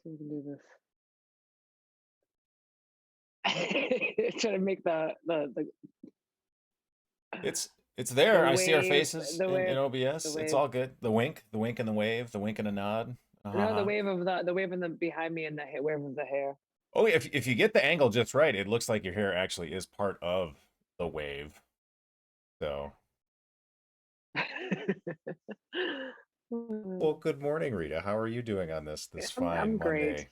We can do this. Trying to make It's the there. I see our wave, faces the in wave, the OBS. It's wave. all good. The wink and the wave, the wink and a nod. No, Uh-huh. the wave in the behind me and the wave of the hair. Oh, if you get the angle just right, it looks like your hair actually is part of the wave. So, well, good morning, Rita. How are you doing on this fine I'm great. Monday?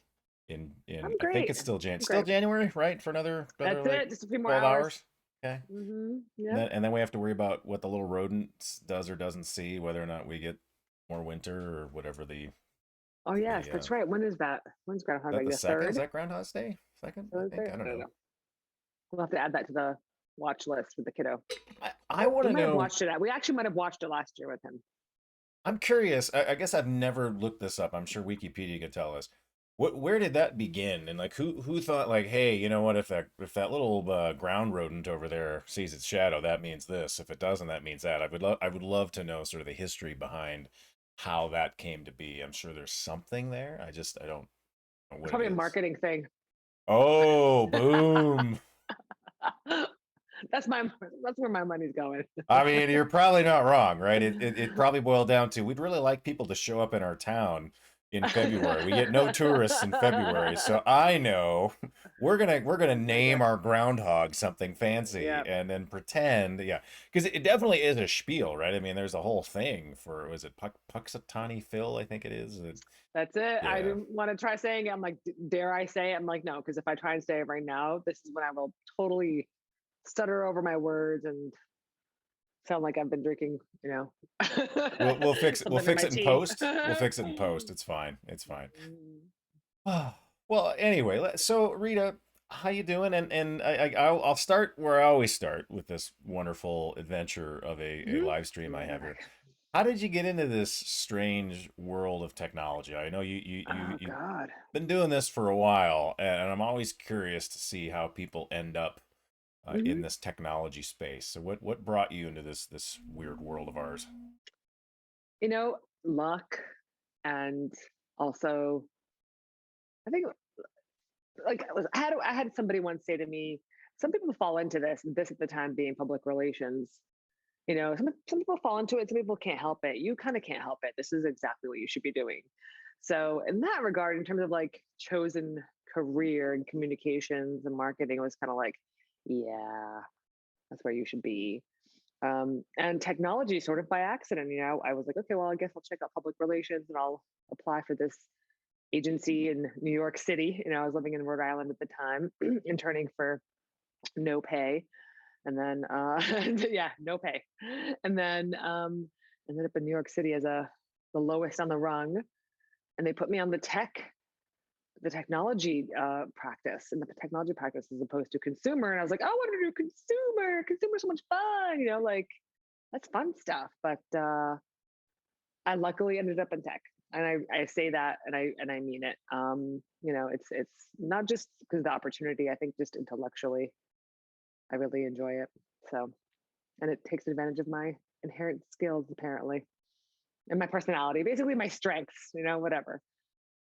In I'm I think great. it's still I'm still great. January, right? For another That's like it. Just a few more 12 hours. hours. Okay. Yep. And then we have to worry about what the little rodent does or doesn't see, whether or not we get more winter or whatever Oh yes, the that's right. When is that? When's Groundhog that Day? the The second? Is third? that Groundhog's Day? Second, I Third think. day? I I don't don't know. know. We'll have to add that to the watch list with the kiddo. I want We to might have know. watched it. We actually might have watched it last year with him. I'm curious. I guess I've never looked this up. I'm sure Wikipedia could tell us. Where did that begin? And like, who thought like, hey, you know what? If that little ground rodent over there sees its shadow, that means this. If it doesn't, that means that. I would love to know sort of the history behind how that came to be. I'm sure there's something there. I don't know It's what it probably a is. marketing thing. Oh, boom. that's my that's where my money's going. I mean, you're probably not wrong, right? It probably boiled down to we'd really like people to show up in our town in February. We get no tourists in February, so I know we're gonna name our groundhog something fancy Yeah, and then pretend, yeah, because it definitely is a spiel, right? I mean, there's a whole thing for was it Puxatawny Phil? I think it is. that's it. I Yeah. didn't want to try saying it. I'm like, dare I say it? I'm like, no, because if I try and say it right now, this is when I will totally stutter over my words and sound like I've been drinking, We'll fix it. We'll something in fix my it in tea. post. We'll fix it in post. It's fine. It's fine. Well, anyway, so Rita, how you doing? And I'll start where I always start with this wonderful adventure of a Mhm. live stream I Love have it. here. How did you get into this strange world of technology? I know Oh you've God. been doing this for a while, and I'm always curious to see how people end up in hmm this technology space. So what brought you into this weird world of ours? Luck and also I think like I had somebody once say to me, some people fall into this at the time being public relations. Some people fall into it, some people can't help it. You kind of can't help it. This is exactly what you should be doing. So in that regard, in terms of like chosen career in communications and marketing, it was kind of like, yeah, that's where you should be. And technology sort of by accident, I was like, okay, well, I guess I'll check out public relations and I'll apply for this agency in New York City. I was living in Rhode Island at the time, interning for no pay. And then, yeah, no pay. And then ended up in New York City as the lowest on the rung. And they put me on the technology practice and the technology practice as opposed to consumer. And I was like, I want to do consumer. Consumer's so much fun, like that's fun stuff. But I luckily ended up in tech. And I say that and I mean it. It's not just because of the opportunity. I think just intellectually, I really enjoy it. So, and it takes advantage of my inherent skills apparently, and my personality, basically my strengths. Whatever,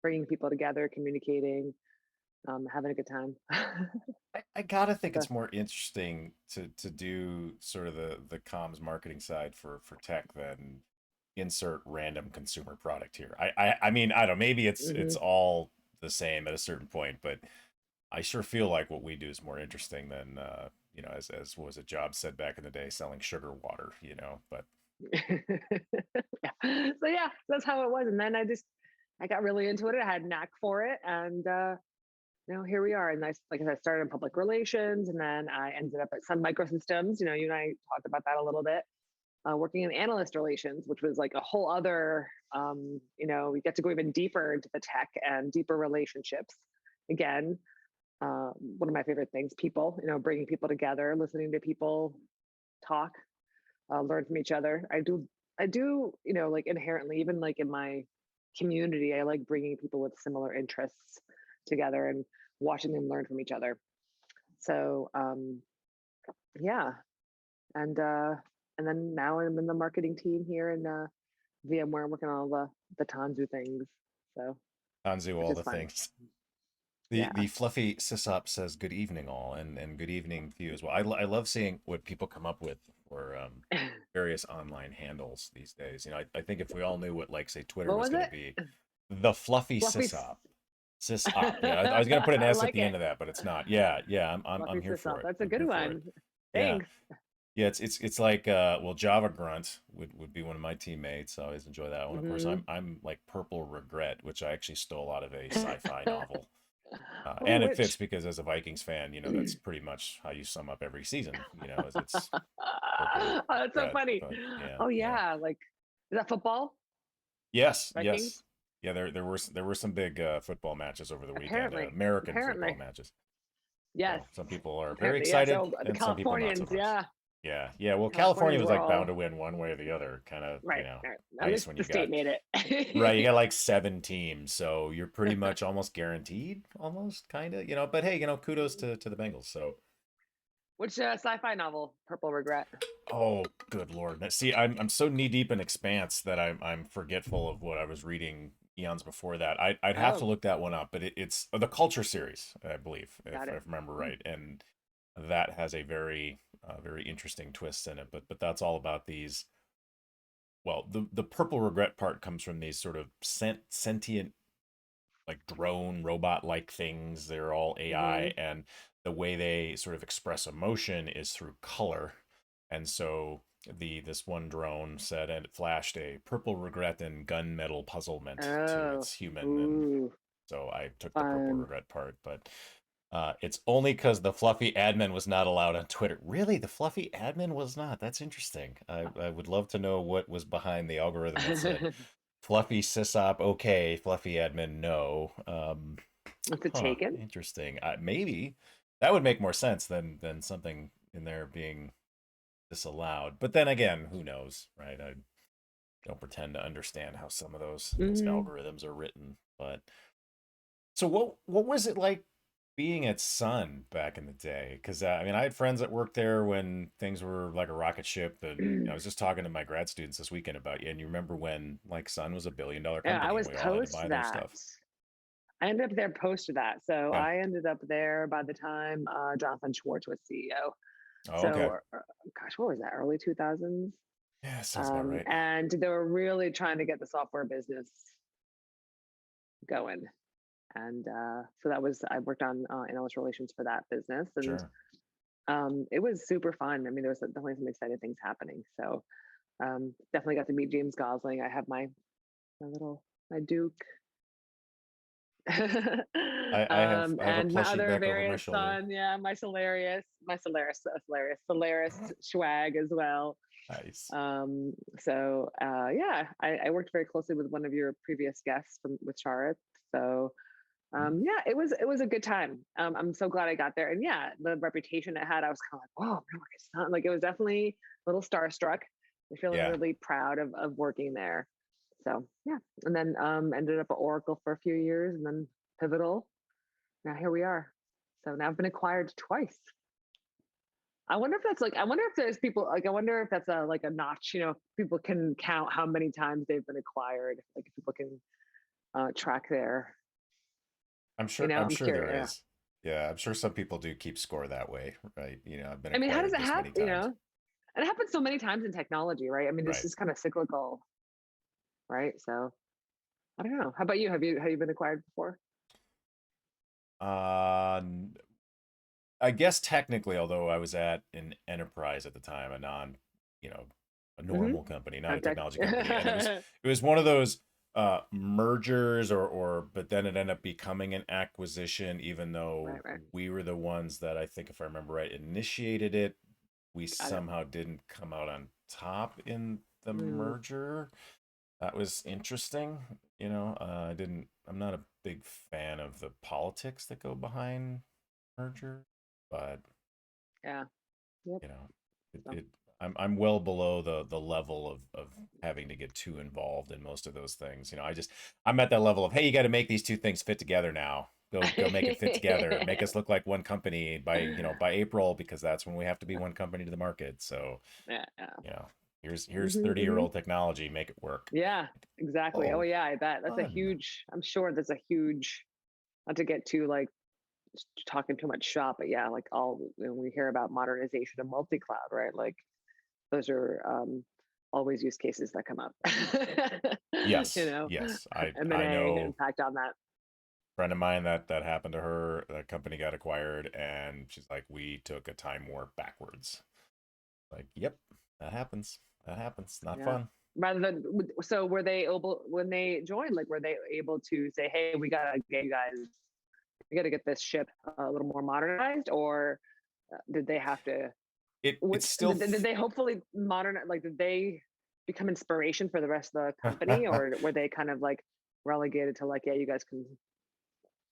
bringing people together, communicating, having a good time. I gotta think the it's more interesting to do sort of the comms marketing side for tech than insert random consumer product here. I mean, I don't know, maybe it's hmm all the same at a certain point, but I sure feel like what we do is more interesting than as was a job said back in the day, selling sugar water, but yeah. So yeah, that's how it was. And then I got really into it. I had a knack for it, and here we are. And like I said, I started in public relations, and then I ended up at Sun Microsystems. You and I talked about that a little bit. Working in analyst relations, which was like a whole other, we get to go even deeper into the tech and deeper relationships. Again, one of my favorite things, people, bringing people together, listening to people talk, learn from each other. I do, like inherently, even like in my community, I like bringing people with similar interests together and watching them learn from each other. So, yeah, and and then now I'm in the marketing team here in VMware, working on all the Tanzu things. So Tanzu, which all is the fun. things. Yeah. The fluffy sysop says good evening all, and good evening to you as well. I love seeing what people come up with for various online handles these days. I think if we all knew what, like, say, Twitter What was was going to it? be, the fluffy Fluffy. sysop. Sysop. Yeah, I was gonna put an I S at like the it. end of that, but it's not. Yeah, yeah, I'm Fluffy here sissel. for it. That's a I'm good here for it. one. Yeah. Thanks. Yeah, it's like well, Java Grunt would be one of my teammates. I always enjoy that one. Of course, Hmm. I'm like Purple Regret, which I actually stole out of a sci-fi novel. Oh, And it fits which? because as a Vikings fan, that's pretty much how you sum up every season, as it's Purple Oh, that's so Regret. funny. But yeah, Oh yeah. yeah, like is that football? Yes, yes. Vikings? Yeah, there were some big football matches over the weekend, Apparently. American football Apparently. matches. Yes. So some people are very Apparently, yes. excited Oh, the and some people not so Californians, much. yeah. Yeah, yeah. Well, California Californians was were like bound all to win one way or the other. Kind of, right, right. At nice least when the you state got made right. You it. got like 7 teams, so you're pretty much almost guaranteed, almost kind of. But hey, kudos to the Bengals. So, Which sci-fi novel? Purple Regret. oh, good lord. See, I'm so knee deep in Expanse that I'm forgetful of what I was reading eons before that. I'd have to Oh, look that one up, but it's the Culture series, I believe, got if I it. remember Hmm. right, and that has a very interesting twist in it. But that's all about these. Well, the Purple Regret part comes from these sort of sentient, like drone robot like things. They're all Hmm. AI, and the way they sort of express emotion is through color. And so this one drone said, and it flashed a purple regret and gunmetal puzzlement to Oh, its human, and ooh, so I took the purple fun. regret part. But it's only because the fluffy admin was not allowed on Twitter. Really, the fluffy admin was not. That's interesting. I would love to know what was behind the algorithm that said fluffy sysop okay, fluffy admin no. Was it Huh, taken? interesting. Maybe that would make more sense than something in there being disallowed. But then again, who knows, right? I don't pretend to understand how some of those Hmm. algorithms are written. But so what was it like being at Sun back in the day? Because I mean, I had friends that worked there when things were like a rocket ship. And I was just talking to my grad students this weekend about you, and you remember when like Sun was $1 billion Yeah, I company and was we all had to post buy their that. stuff. I ended up there post that. So Yeah. I ended up there by the time Jonathan Schwartz was CEO. Oh, So, okay. gosh, what was that? Early 2000s. Yeah, sounds about right. And they were really trying to get the software business going. And so I worked on analyst relations for that business. And Sure. it was super fun. I mean, there was definitely some exciting things happening. So definitely got to meet James Gosling. I have my Duke. I have a And my plushie other back over my various shoulder. son, yeah, Solaris swag as well. Nice. Yeah, I worked very closely with one of your previous guests with Charlotte. So Mhm. yeah, it was a good time. I'm so glad I got there, and yeah, the reputation it had, I was kind of like, whoa, it's not like it was definitely a little starstruck. I'm feeling Yeah. really proud of working there. So yeah, and then ended up at Oracle for a few years, and then Pivotal. Now here we are. So now I've been acquired twice. I wonder if that's like I wonder if there's people like I wonder if that's a like a notch. People can count how many times they've been acquired. Like if people can track their. I'm I'm sure curious. there Yeah. is. Yeah, I'm sure some people do keep score that way, right? I've been I mean, how does acquired it this happen? many times. And it happens so many times in technology, right? I mean, this Right. is kind of cyclical, right? So I don't know. How about you? Have you been acquired before? Uh I guess technically, although I was at an enterprise at the time, you know, a Mm-hmm. normal company, not a Not tech. technology company, and it was one of those mergers or but then it ended up becoming an acquisition, even Right, though right. we were the ones that I think, if I remember right, initiated it. We Got it. somehow didn't come out on top in the Mm, merger. That was interesting. I'm not a big fan of the politics that go behind merger, but yeah. Yep. you know, it, So. it I'm well below the level of having to get too involved in most of those things. I'm at that level of, hey, you got to make these two things fit together now. Go make it fit together. Make us look like one company by April, because that's when we have to be one company to the market. So, Yeah, yeah. you know, Here's Hmm. 30-year-old technology, make it work. Yeah, exactly. Oh Oh, yeah, I bet that's a fun. huge. I'm sure that's a huge. Not to get too like talking too much shop, but yeah, like all when we hear about modernization of multi-cloud, right? Like those are always use cases that come up. You Yes, know, yes. I M&A know impact on that. friend of mine that happened to her. The company got acquired, and she's like, we took a time warp backwards. Like, yep, that happens. That happens. Not Yeah. fun. Rather than so, were they able when they joined? Like, were they able to say, "Hey, we gotta get you guys, we gotta get this ship a little more modernized," or did they have to? It's What still did they hopefully modernize? Like, did they become inspiration for the rest of the company, or were they kind of like relegated to like, yeah, you guys can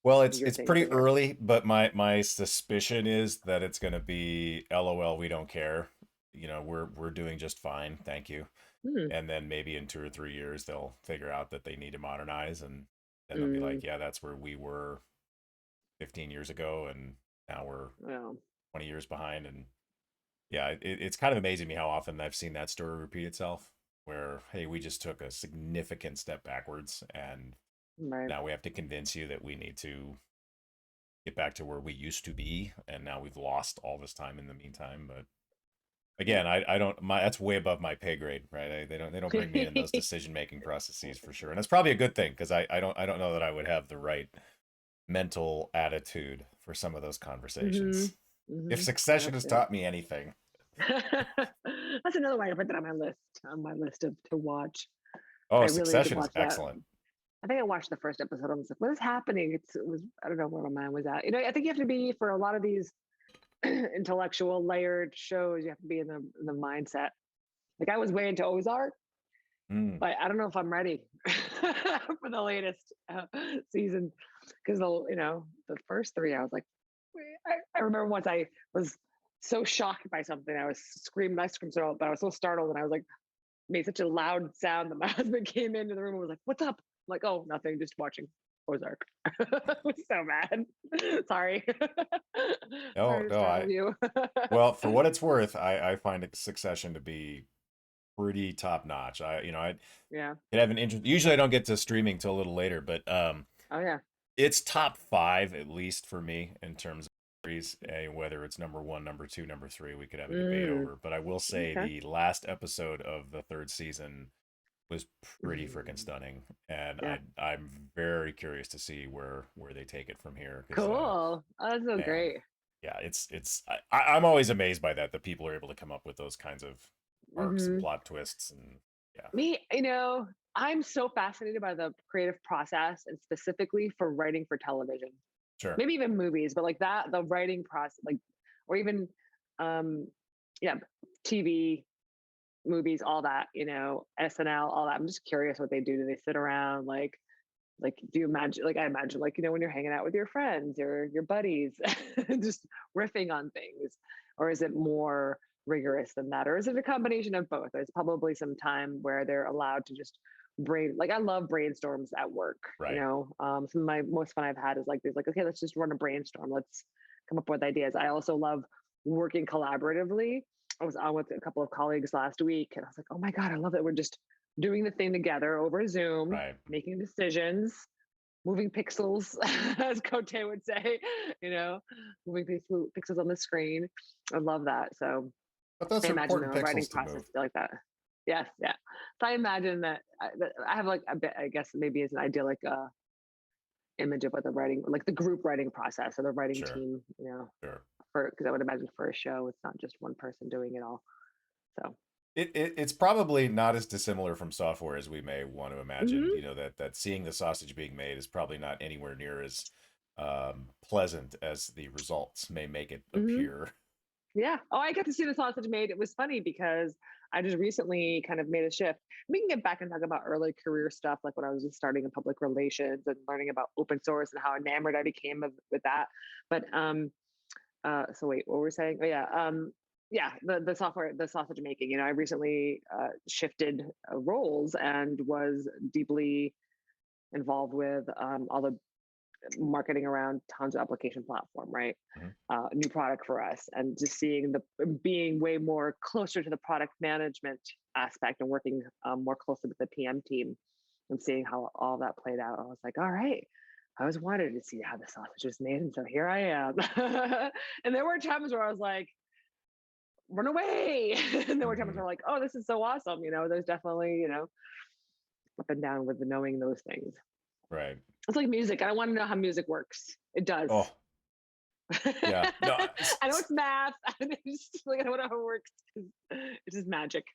well, do it's your it's thing over pretty here? early, but my suspicion is that it's going to be LOL, we don't care. We're doing just fine, thank you. Hmm. And then maybe in 2 or 3 years they'll figure out that they need to modernize, and then they'll be Mm, like, yeah, that's where we were 15 years ago, and now we're well, 20 years behind. And yeah, it's kind of amazing me how often I've seen that story repeat itself, where hey, we just took a significant step backwards, and right. now we have to convince you that we need to get back to where we used to be, and now we've lost all this time in the meantime. But again, I don't my that's way above my pay grade, right? They don't bring me in those decision making processes for sure, and that's probably a good thing because I don't know that I would have the right mental attitude for some of those Hmm. conversations. If Hmm. Succession Yep. has Yep. taught me anything, That's another way to put that on my list of to watch. I oh, really need to Succession is watch that. excellent. I think I watched the first episode. I was like, what is happening? It was, I don't know where my mind was at. You know, I think you have to be for a lot of these intellectual layered shows, you have to be in the mindset. Like I was way into Ozark, Mm. but I don't know if I'm ready for the latest season because the first three, I was like, I remember once I was so shocked by something, I was screaming, I screamed so, but I was so startled, and I was like, made such a loud sound that my husband came into the room and was like, "What's up?" I'm like, "Oh, nothing, just watching Ozark." I was so mad. Sorry. No, Sorry to no, startle you. well, for what it's worth, I find Succession to be pretty top notch. I Yeah. could have an interest. Usually, I don't get to streaming till a little later, but Oh yeah. it's top five at least for me in terms of series. Whether it's number one, number two, number three, we could have a debate Mm, over. But I will say okay. the last episode of the third season was pretty freaking Mm, stunning, and yeah. I'm very curious to see where they take it from here. Because Cool. Oh, that's so man, great. yeah, I'm always amazed by that people are able to come up with those kinds of arcs and Hmm. plot twists, and yeah, Me, I'm so fascinated by the creative process and specifically for writing for television. sure, Maybe even movies, but like that, the writing process, like, or even, um, yeah, TV, movies, all that, SNL, all that. I'm just curious what they do. Do they sit around do you imagine, like, I imagine, like, when you're hanging out with your friends or your buddies, just riffing on things, or is it more rigorous than that? Or is it a combination of both? There's probably some time where they're allowed to just like I love brainstorms at work, right, some of my most fun I've had is like there's like, okay, let's just run a brainstorm. Let's come up with ideas. I also love working collaboratively. I was on with a couple of colleagues last week and I was like, oh my God, I love that we're just doing the thing together over Zoom, right. making decisions, moving pixels, as Cote would say, you know, moving pixels on the screen. I love that. So But those I are imagine important the writing pixels to process move. like that. Yes, yeah. So I imagine that I have like a bit, I guess maybe it's an idyllic image of what the writing, like the group writing process or the writing Sure, team, sure. for because I would imagine for a show, it's not just one person doing it all. So, It's probably not as dissimilar from software as we may want to imagine. hmm. That seeing the sausage being made is probably not anywhere near as pleasant as the results may make it Hmm. appear. Yeah. Oh, I got to see the sausage made. It was funny because I just recently kind of made a shift. We can get back and talk about early career stuff, like when I was just starting in public relations and learning about open source and how enamored I became with that. But so wait, what were we saying? Oh yeah, yeah, the software, the sausage making. I recently shifted roles and was deeply involved with all the marketing around Tanzu application platform, right? Mhm. New product for us, and just seeing the being way more closer to the product management aspect and working more closely with the PM team and seeing how all that played out. I was like, all right. I always wanted to see how the sausage was made, and so here I am. And there were times where I was like, run away. And there were times where Mhm. I'm like, oh, this is so awesome. There's definitely, up and down with the knowing those things. Right. It's like music. I don't want to know how music works. It does. Oh, yeah. No, I know it's math. It's just like I don't know how it works. It's just magic.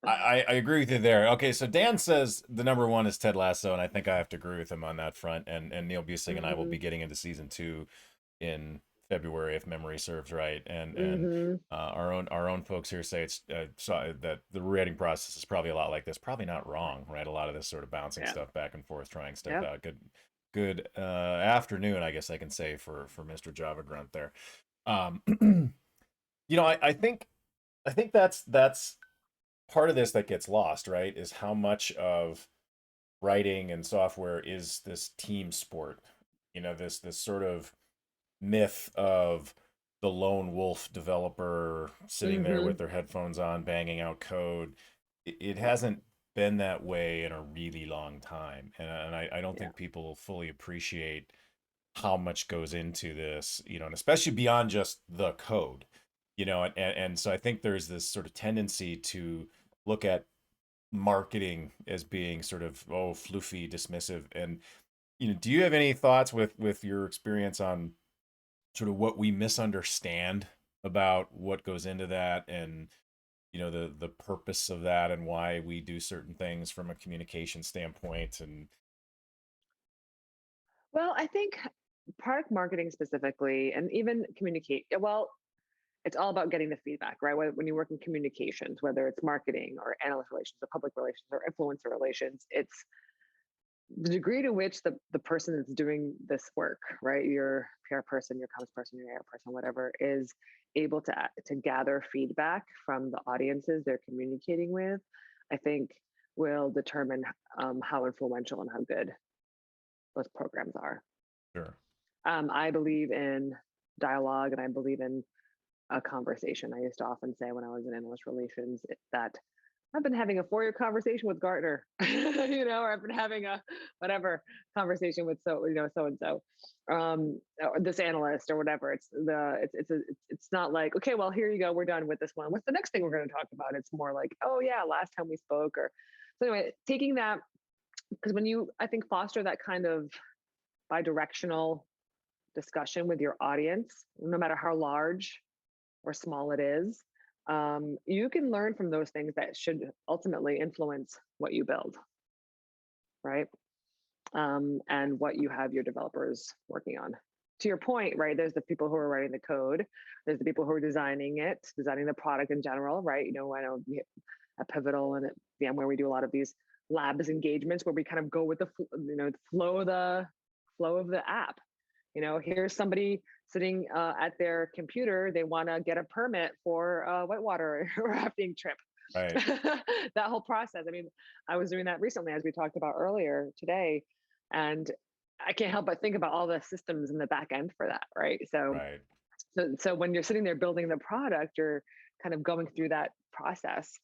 I agree with you there. Okay, so Dan says the number one is Ted Lasso, and I think I have to agree with him on that front. And Neil Busing and I will Mm-hmm. be getting into season two in February, if memory serves right. And Mm-hmm. our own folks here say it's so that the writing process is probably a lot like this. Probably not wrong, right? A lot of this sort of bouncing Yeah. stuff back and forth, trying stuff Yep. out. Good afternoon, I guess I can say for Mr. Java Grunt there. Um, I think that's part of this that gets lost, right? Is how much of writing and software is this team sport. This sort of myth of the lone wolf developer sitting there Mm-hmm. with their headphones on, banging out code. It Yep. hasn't been that way in a really long time, and I don't Yeah. think people fully appreciate how much goes into this, and especially beyond just the code, and so I think there's this sort of tendency to look at marketing as being sort of floofy, dismissive. And do you have any thoughts with your experience on sort of what we misunderstand about what goes into that, and the purpose of that, and why we do certain things from a communication standpoint? And Well, I think product marketing specifically, and even communicate. Well, it's all about getting the feedback, right? When you work in communications, whether it's marketing or analyst relations or public relations or influencer relations, it's the degree to which the person that's doing this work, right? Your PR person, your comms person, your AR person, whatever, is able to gather feedback from the audiences they're communicating with, I think will determine how influential and how good those programs are. sure. I believe in dialogue and I believe in a conversation. I used to often say when I was in analyst relations that I've been having a 4-year conversation with Gartner, or I've been having a whatever conversation with so and so, or this analyst or whatever. It's not like, okay, well, here you go, we're done with this one. What's the next thing we're going to talk about? It's more like, oh yeah, last time we spoke. Or so anyway, taking that, because when you, I think, foster that kind of bi-directional discussion with your audience, no matter how large or small it is, you can learn from those things that should ultimately influence what you build, right? And what you have your developers working on. To your point, right? There's the people who are writing the code. There's the people who are designing it, designing the product in general, right? I know at Pivotal and at VMware, we do a lot of these labs engagements where we kind of go with the flow of the app. Here's somebody sitting at their computer. They want to get a permit for a whitewater rafting trip. Right. That whole process. I mean, I was doing that recently, as we talked about earlier today, and I can't help but think about all the systems in the back end for that, right? So, Right. so when you're sitting there building the product, you're kind of going through that process.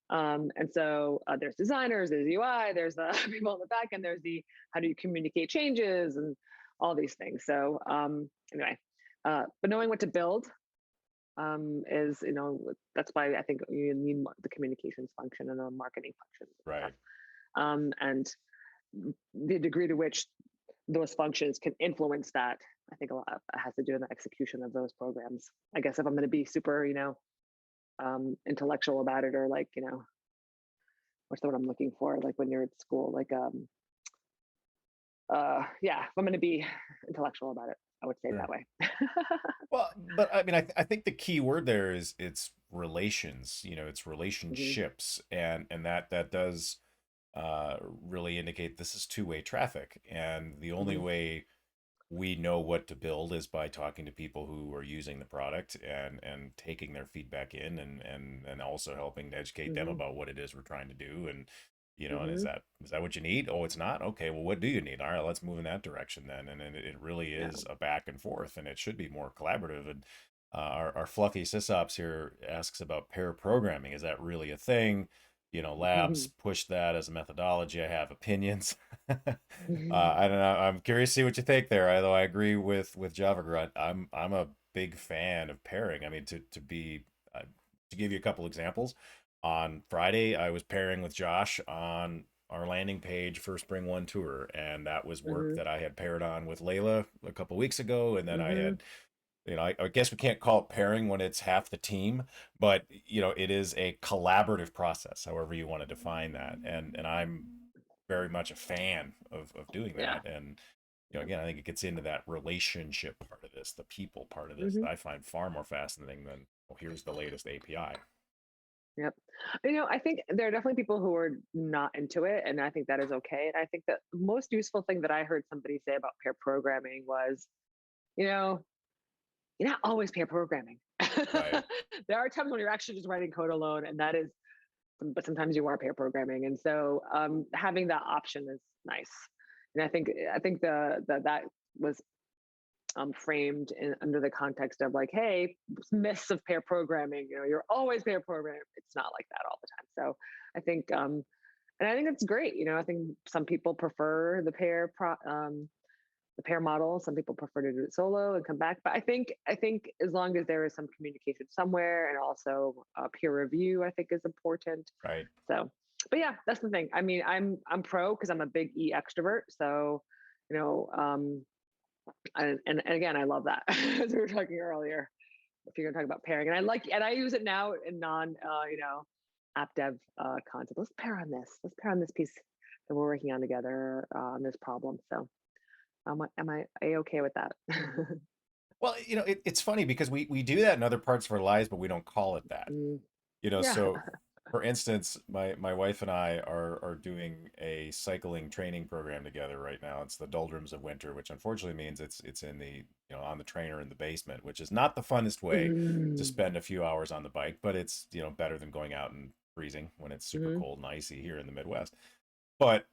And so there's designers, there's UI, there's the people on the back end, there's the how do you communicate changes and all these things. So anyway, but knowing what to build is, that's why I think you need the communications function and the marketing functions and stuff. Right. And the degree to which those functions can influence that, I think a lot has to do with the execution of those programs. I guess if I'm going to be super, intellectual about it, or like, what's the word I'm looking for? Like when you're at school, like, yeah, if I'm going to be intellectual about it, I would say it that Sure. way. Well, but I mean, I think the key word there is it's relations. It's Mhm. relationships, and that does really indicate this is two-way traffic. And the only Mhm. way we know what to build is by talking to people who are using the product, and taking their feedback in, and also helping to educate them Mhm. about what it is we're trying to do. And Hmm. is that what you need? Oh, it's not. Okay, well, what do you need? All right, let's move in that direction then. And then it really Yeah. is a back and forth, and it should be more collaborative. And our fluffy sysops here asks about pair programming. Is that really a thing? Labs push that as a methodology. I have opinions. I don't know. I'm curious to see what you think there. Although I agree with Java Grunt, I'm a big fan of pairing. I mean, to give you a couple examples, on Friday I was pairing with Josh on our landing page for Spring One Tour, and that was work Hmm. that I had paired on with Layla a couple weeks ago, and then I Hmm. had I guess we can't call it pairing when it's half the team, but it is a collaborative process, however you want to define that. And I'm very much a fan of doing Yeah. that. And again, I think it gets into that relationship part of this, the people part of this, Hmm. that I find far more fascinating than, well, here's the latest API. Yep. I think there are definitely people who are not into it, and I think that is okay. And I think that the most useful thing that I heard somebody say about pair programming was, you know, you're not always pair programming. Right. There are times when you're actually just writing code alone, and that is, but sometimes you are pair programming, and so having that option is nice. And I think that was framed under the context of like, hey, myths of pair programming. You're always pair programming. It's not like that all the time. So I think, and I think it's great. I think some people prefer the pair model. Some people prefer to do it solo and come back. But I think as long as there is some communication somewhere, and also peer review, I think is important. Right. So, but yeah, that's the thing. I mean, I'm pro because I'm a big E extrovert. So, you know, and again, I love that as we were talking earlier. If you're going to talk about pairing, and I use it now in non, app dev concept. Let's pair on this. Let's pair on this piece that we're working on together on this problem. So, am I a okay with that? Well, it's funny because we do that in other parts of our lives, but we don't call it that. Mm, yeah. So for instance, my wife and I are doing a cycling training program together right now. It's the doldrums of winter, which unfortunately means it's in the on the trainer in the basement, which is not the funnest way to Mm, spend a few hours on the bike, but it's better than going out and freezing when it's super mhm. cold and icy here in the Midwest. But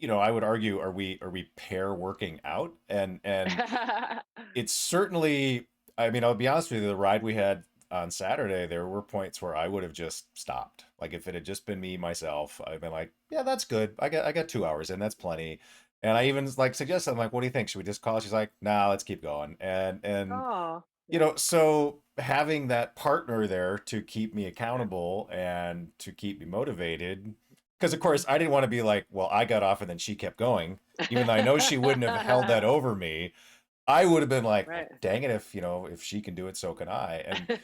I would argue, are we pair working out? And it's certainly, I mean, I'll be honest with you, the ride we had on Saturday, there were points where I would have just stopped. Like if it had just been me myself, I've been like, yeah, that's good. I got 2 hours in, that's plenty. And I even like suggested, I'm like, what do you think? Should we just call it? She's like, nah, let's keep going. And Oh, yeah. so having that partner there to keep me accountable and to keep me motivated, because of course I didn't want to be like, well, I got off and then she kept going, even though I know she wouldn't have held that over me. I would have been like, well, Right. dang it, if she can do it, so can I. And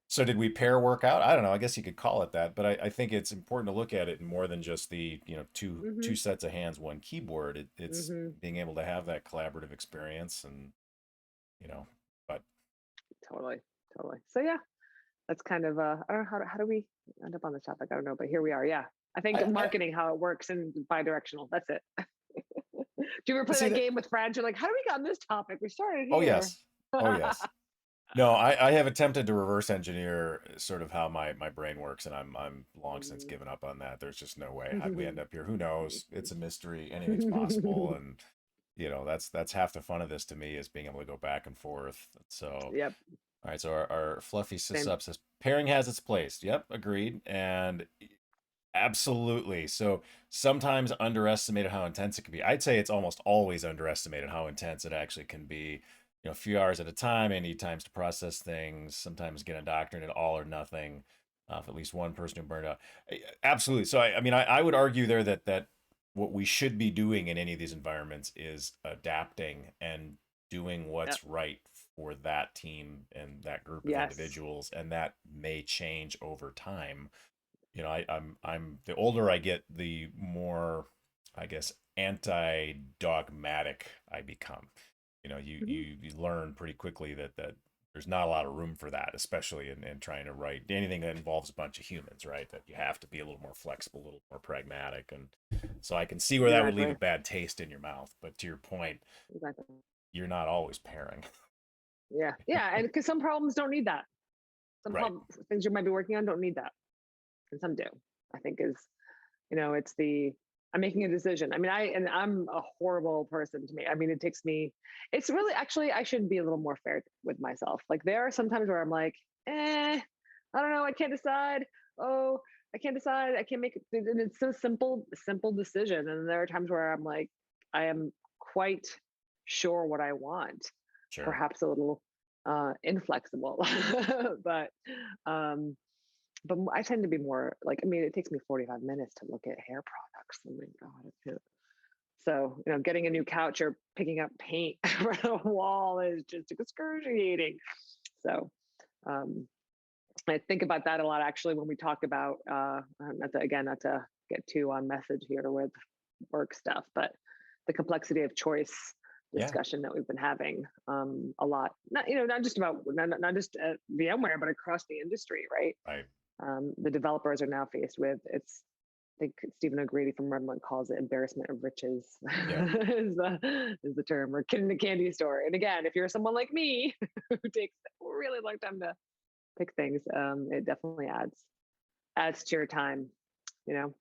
so did we pair workout? I don't know. I guess you could call it that, but I think it's important to look at it in more than just the, two Hmm. sets of hands, one keyboard. It's Hmm. being able to have that collaborative experience and, you know, but Totally. Totally. So yeah, that's kind of I don't know how do we end up on this topic? I don't know, but here we are. Yeah. I think I marketing, how it works, and bi-directional. That's it. Do you ever play see that that. game with friends? You're like, how do we get on this topic? We started Oh here. yes. Oh yes. No, I have attempted to reverse engineer sort of how my brain works, and I'm long since given up on that. There's just no way. How'd we end up here? Who knows? It's a mystery. Anything's possible, and that's half the fun of this to me, is being able to go back and forth. So, Yep. all right. So our fluffy Same. sysup says pairing has its place. Yep, agreed, and absolutely. So sometimes underestimated how intense it can be. I'd say it's almost always underestimated how intense it actually can be. A few hours at a time, and need times to process things. Sometimes get indoctrinated, all or nothing. If at least one person who burned out. Absolutely. So I mean, I would argue there that what we should be doing in any of these environments is adapting and doing Yep. what's right for that team and that group of Yes. individuals, and that may change over time. I'm the older I get, the more, I guess, anti-dogmatic I become. Hmm. You learn pretty quickly that there's not a lot of room for that, especially in trying to write anything that involves a bunch of humans, right? That you have to be a little more flexible, a little more pragmatic. And so I can see where that would leave a Exactly. bad taste in your mouth. But to your point, Exactly. you're not always pairing. Yeah. Yeah. And because some problems don't need that. Some Right. things you might be working on don't need that, and some do. I think is It's I'm making a decision. I mean, I'm a horrible person to me. I mean, it's really, actually, I should be a little more fair with myself. Like, there are sometimes where I'm like, I don't know, I can't decide. Oh, I can't decide. I can't make it. And it's so simple decision. And there are times where I'm like, I am quite sure what I want, Sure. perhaps a little inflexible, but um, I tend to be more like, I mean, it takes me 45 minutes to look at hair products. Oh my God. So, getting a new couch or picking up paint for the wall is just excruciating. So, um, I think about that a lot, actually, when we talk about, not to get too on message here with work stuff, but the complexity of choice Yeah. discussion that we've been having a lot, not just about, not just at VMware, but across the industry, right? Right. The developers are now faced with, I think Stephen O'Grady from Redmond calls it embarrassment of riches, Yeah. is the term, or kid in the candy store. And again, if you're someone like me who takes a really long time to pick things, it definitely adds to your time, you know.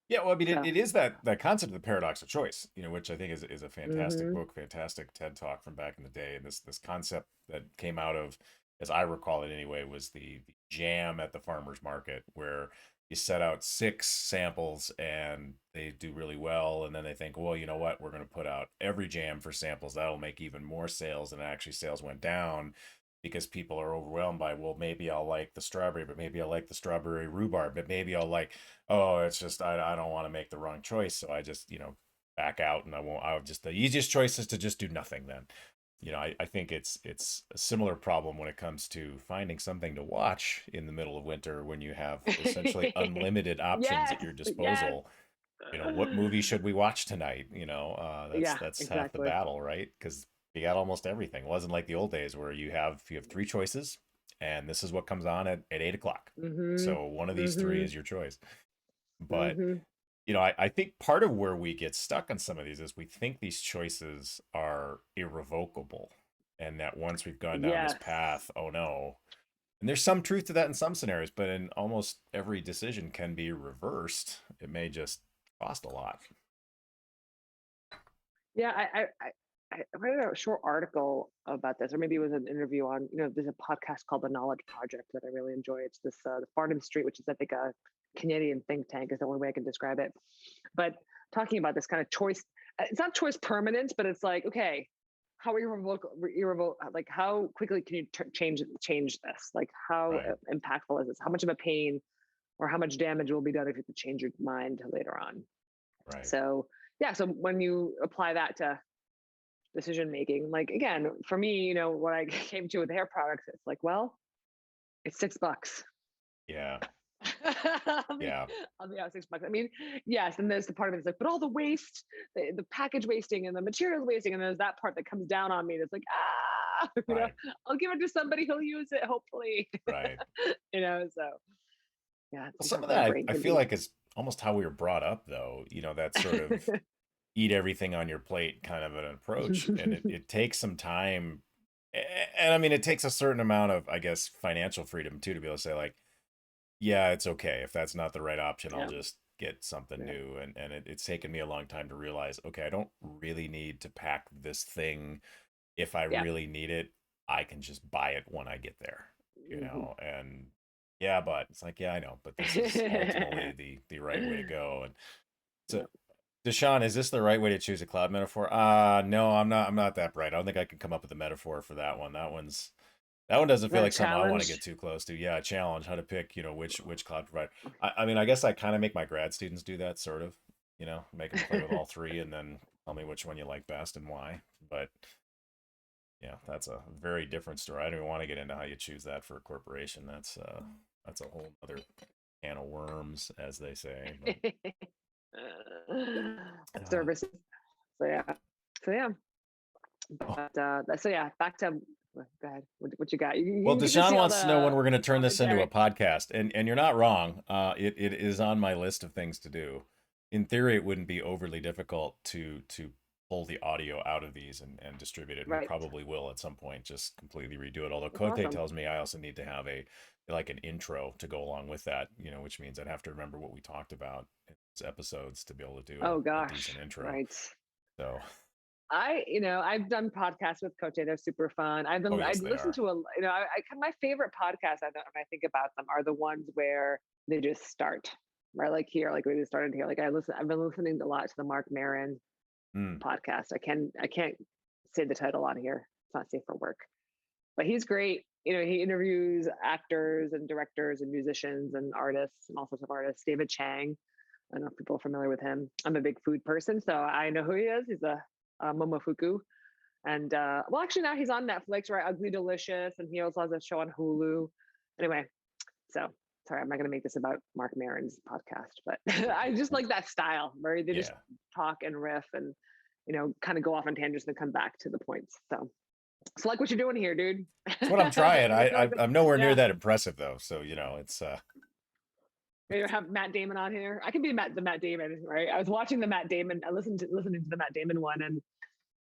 Yeah, well, I mean, So, it is that concept of the paradox of choice, which I think is a fantastic hmm book, fantastic TED talk from back in the day. And this concept that came out of, as I recall it anyway, was the jam at the farmer's market, where you set out 6 samples and they do really well, and then they think, well, you know what, we're going to put out every jam for samples. That'll make even more sales, and actually sales went down because people are overwhelmed by, well, maybe I'll like the strawberry, but maybe I'll like the strawberry rhubarb, but maybe I'll like, oh, it's just I don't want to make the wrong choice, so I just back out, and I'll just, the easiest choice is to just do nothing. Then I think it's a similar problem when it comes to finding something to watch in the middle of winter when you have essentially unlimited options at yes, your yes, disposal. What movie should we watch tonight? That's yeah, that's half the exactly. battle, right? Because you got almost everything. It wasn't like the old days where you have 3 choices, and this is what comes on at 8 o'clock. Hmm. So one of these three Hmm. is your choice. But Hmm. I think part of where we get stuck on some of these is we think these choices are irrevocable, and that once we've gone down this Yes. path, oh no. And there's some truth to that in some scenarios, but in almost every decision can be reversed. It may just cost a lot. Yeah, I read a short article about this, or maybe it was an interview on, there's a podcast called The Knowledge Project that I really enjoy. It's this, the Farnham Street, which is, I think, a Canadian think tank, is the only way I can describe it. But talking about this kind of choice, it's not choice permanence, but it's like, okay, how like, how quickly can you change this? Like, how Right. impactful is this? How much of a pain or how much damage will be done if you have to change your mind later on? Right. So, yeah, so when you apply that to decision making, like, again, for me, what I came to with hair products, it's like, well, it's $6. Yeah. I'll be, Yeah. I'll be out $6. I mean, yes, and there's the part of it that's like, but all the waste, the package wasting and the materials wasting, and there's that part that comes down on me. That's like, Right. I'll give it to somebody who'll use it, hopefully. Right. So yeah, Some sometimes of my that brain I can feel be. like is almost how we were brought up, though. That sort of eat everything on your plate kind of an approach. And it takes some time. And I mean, it takes a certain amount of, I guess, financial freedom too, to be able to say, like, yeah, it's okay. If that's not the right option, I'll Yeah, just get something yeah, new. And it's taken me a long time to realize, okay, I don't really need to pack this thing. If I yeah. really need it, I can just buy it when I get there, Mhm. and yeah, but it's like, yeah, I know, but this is ultimately the right way to go. And so, Yep. Deshaun, is this the right way to choose a cloud metaphor? No, I'm not that bright. I don't think I can come up with a metaphor for that one. That one doesn't feel That a like something I want to get challenge? too close to. Yeah, a challenge, how to pick, which cloud provider. I mean, I guess I kind of make my grad students do that, sort of, make them play with all three and then tell me which one you like best and why. But yeah, that's a very different story. I don't even want to get into how you choose that for a corporation. That's a whole other can of worms, as they say. But uh, Services. So yeah. So yeah. oh, But so yeah, back to, go ahead. What you got? well, You get to Deshaun see all wants to know when the we're going to turn this into a commentary. podcast, and you're not wrong. It is on my list of things to do. In theory, it wouldn't be overly difficult to pull the audio out of these and distribute it. And we Right. probably will at some point just completely redo it. Although That's Kote awesome. tells me I also need to have a like an intro to go along with that, which means I'd have to remember what we talked about in these episodes to be able to do Oh a gosh. decent intro. Right. So, I've done podcasts with Coach. They're super fun. oh I yes, they listen are. to my favorite podcasts. When I think about them, are the ones where they just start, right? Like here, like we just started here. I've been listening a lot to the Mark Maron Mm. podcast. I can't say the title on here. It's not safe for work, but he's great. He interviews actors and directors and musicians and artists and all sorts of artists. David Chang. I don't know if people are familiar with him. I'm a big food person, so I know who he is. He's a Momofuku. And well, actually, now he's on Netflix, right? Ugly Delicious. And he also has a show on Hulu. Anyway, so sorry, I'm not going to make this about Mark Maron's podcast, but I just like that style where they just Yeah. talk and riff and, kind of go off on tangents and come back to the points. So like what you're doing here, dude. It's what I'm trying. I'm nowhere near Yeah. that impressive though. So, it's You have Matt Damon on here. I can be the Matt Damon, right? I was watching the Matt Damon. I listening to the Matt Damon one, and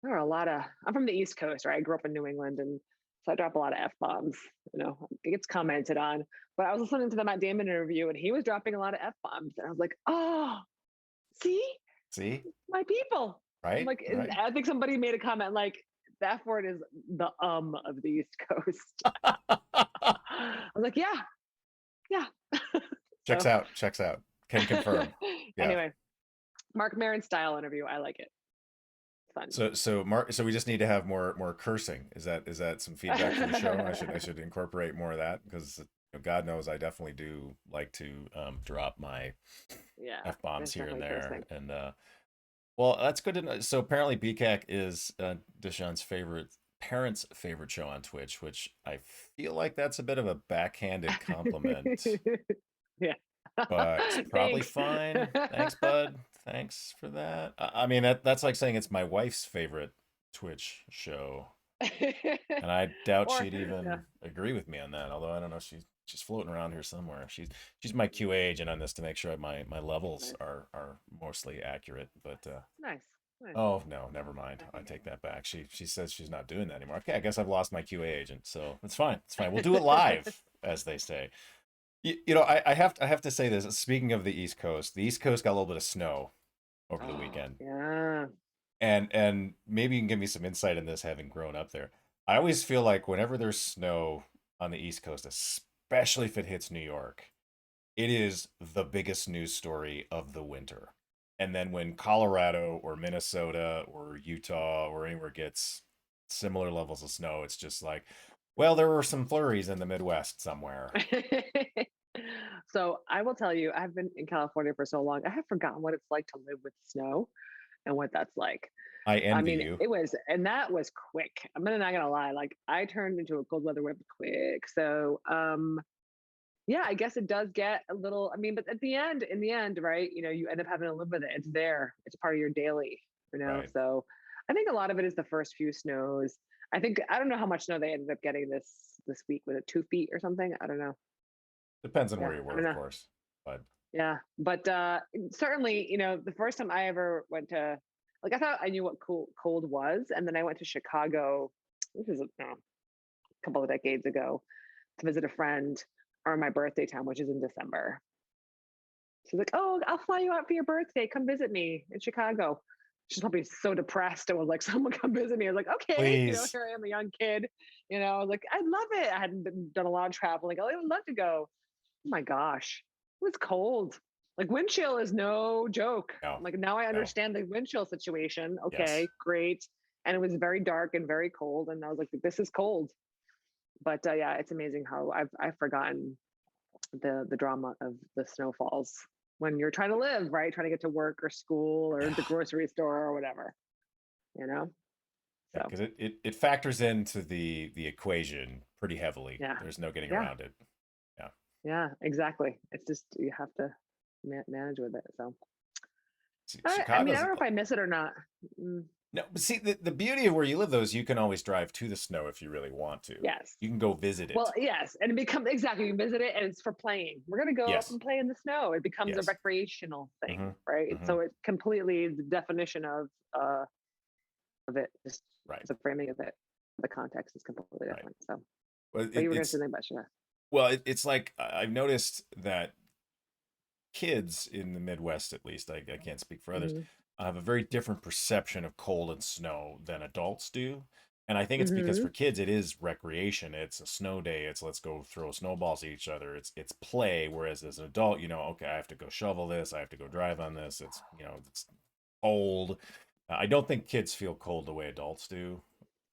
there are a lot of. I'm from the East Coast, right? I grew up in New England, and so I drop a lot of f bombs. It gets commented on. But I was listening to the Matt Damon interview, and he was dropping a lot of f bombs, and I was like, oh, see, see, my people. I'm right, like, right. I think somebody made a comment like the F word is the of the East Coast. I was like, yeah, yeah. Checks So out, checks out. Can confirm. Yeah. anyway, Mark Maron style interview. I like it. It's fun. So Mark, so we just need to have more cursing. Is that some feedback for the show? I should incorporate more of that because God knows I definitely do like to drop my Yeah, f bombs there's here and definitely there. cursing. And well, that's good to know. So apparently BCAC is Deshaun's parents' favorite show on Twitch, which I feel like that's a bit of a backhanded compliment, Yeah. but it's probably Thanks. fine. Thanks, bud. Thanks for that. I mean, that's like saying it's my wife's favorite Twitch show, and I doubt Or she'd yeah, even agree with me on that. Although I don't know, she's floating around here somewhere. She's my QA agent on this to make sure my levels nice, are mostly accurate. But nice, nice. oh no, never mind. I take that back. She says she's not doing that anymore. Okay, I guess I've lost my QA agent, so it's fine. It's fine. We'll do it live, as they say. I have to say this. Speaking of the East Coast got a little bit of snow over the weekend, Yeah. and maybe you can give me some insight in this, having grown up there. I always feel like whenever there's snow on the East Coast, especially if it hits New York, it is the biggest news story of the winter. And then when Colorado or Minnesota or Utah or anywhere gets similar levels of snow, it's just like, well, there were some flurries in the Midwest somewhere. So I will tell you, I've been in California for so long. I have forgotten what it's like to live with snow and what that's like. I I envy mean, you. and that was quick. Not gonna lie. Like I turned into a cold weather whip quick. So, yeah, I guess it does get a little. I mean, but in the end, right? You end up having to live with it. It's there. It's part of your daily. Right. So, I think a lot of it is the first few snows. I don't know how much snow they ended up getting this week. Was it 2 feet or something? I don't know. Depends on Yeah, where you I were, don't of know. course. But Yeah, but certainly, the first time I ever went to, like, I thought I knew what cold was, and then I went to Chicago. This is a couple of decades ago to visit a friend on my birthday time, which is in December. She's like, "Oh, I'll fly you out for your birthday. Come visit me in Chicago." She's probably so depressed and was like, "Someone come visit me." I was like, "Okay," please. here I am, a young kid. I was like, "I'd love it." I hadn't done a lot of traveling. I would love to go. Oh my gosh, it was cold. Like wind chill is no joke. No, Like now I no. understand the wind chill situation. Yes. Okay, great. And it was very dark and very cold, and I was like, "This is cold." But yeah, it's amazing how I've forgotten the drama of the snowfalls when you're trying to live, right? Trying to get to work or school or Yeah. the grocery store or whatever, you know? Yeah, So because it factors into the equation pretty heavily. yeah, There's no getting yeah, around it. Yeah. yeah, exactly. It's just you have to manage with it. So I mean, I Chicago's don't know if I miss it or not. Mm, no, but see the beauty of where you live though is you can always drive to the snow if you really want to. yes. You can go visit Well, it. yes, and it becomes exactly you visit it, and it's for playing. We're gonna go up Yes. and play in the snow. It becomes a Yes. recreational thing, Mm-hmm. right? Mm-hmm. So it's completely the definition of of it, just Right. the framing of it, the context is completely Right. different. So, Well, but you were going to say something about Shana. well, it's like I've noticed that kids in the Midwest, at least, I can't speak for others, Mm-hmm. have a very different perception of cold and snow than adults do. And I think it's because Mm-hmm. for kids it is recreation. It's a snow day. It's let's go throw snowballs at each other. It's play. Whereas as an adult, okay, I have to go shovel this. I have to go drive on this. It's cold. I don't think kids feel cold the way adults do.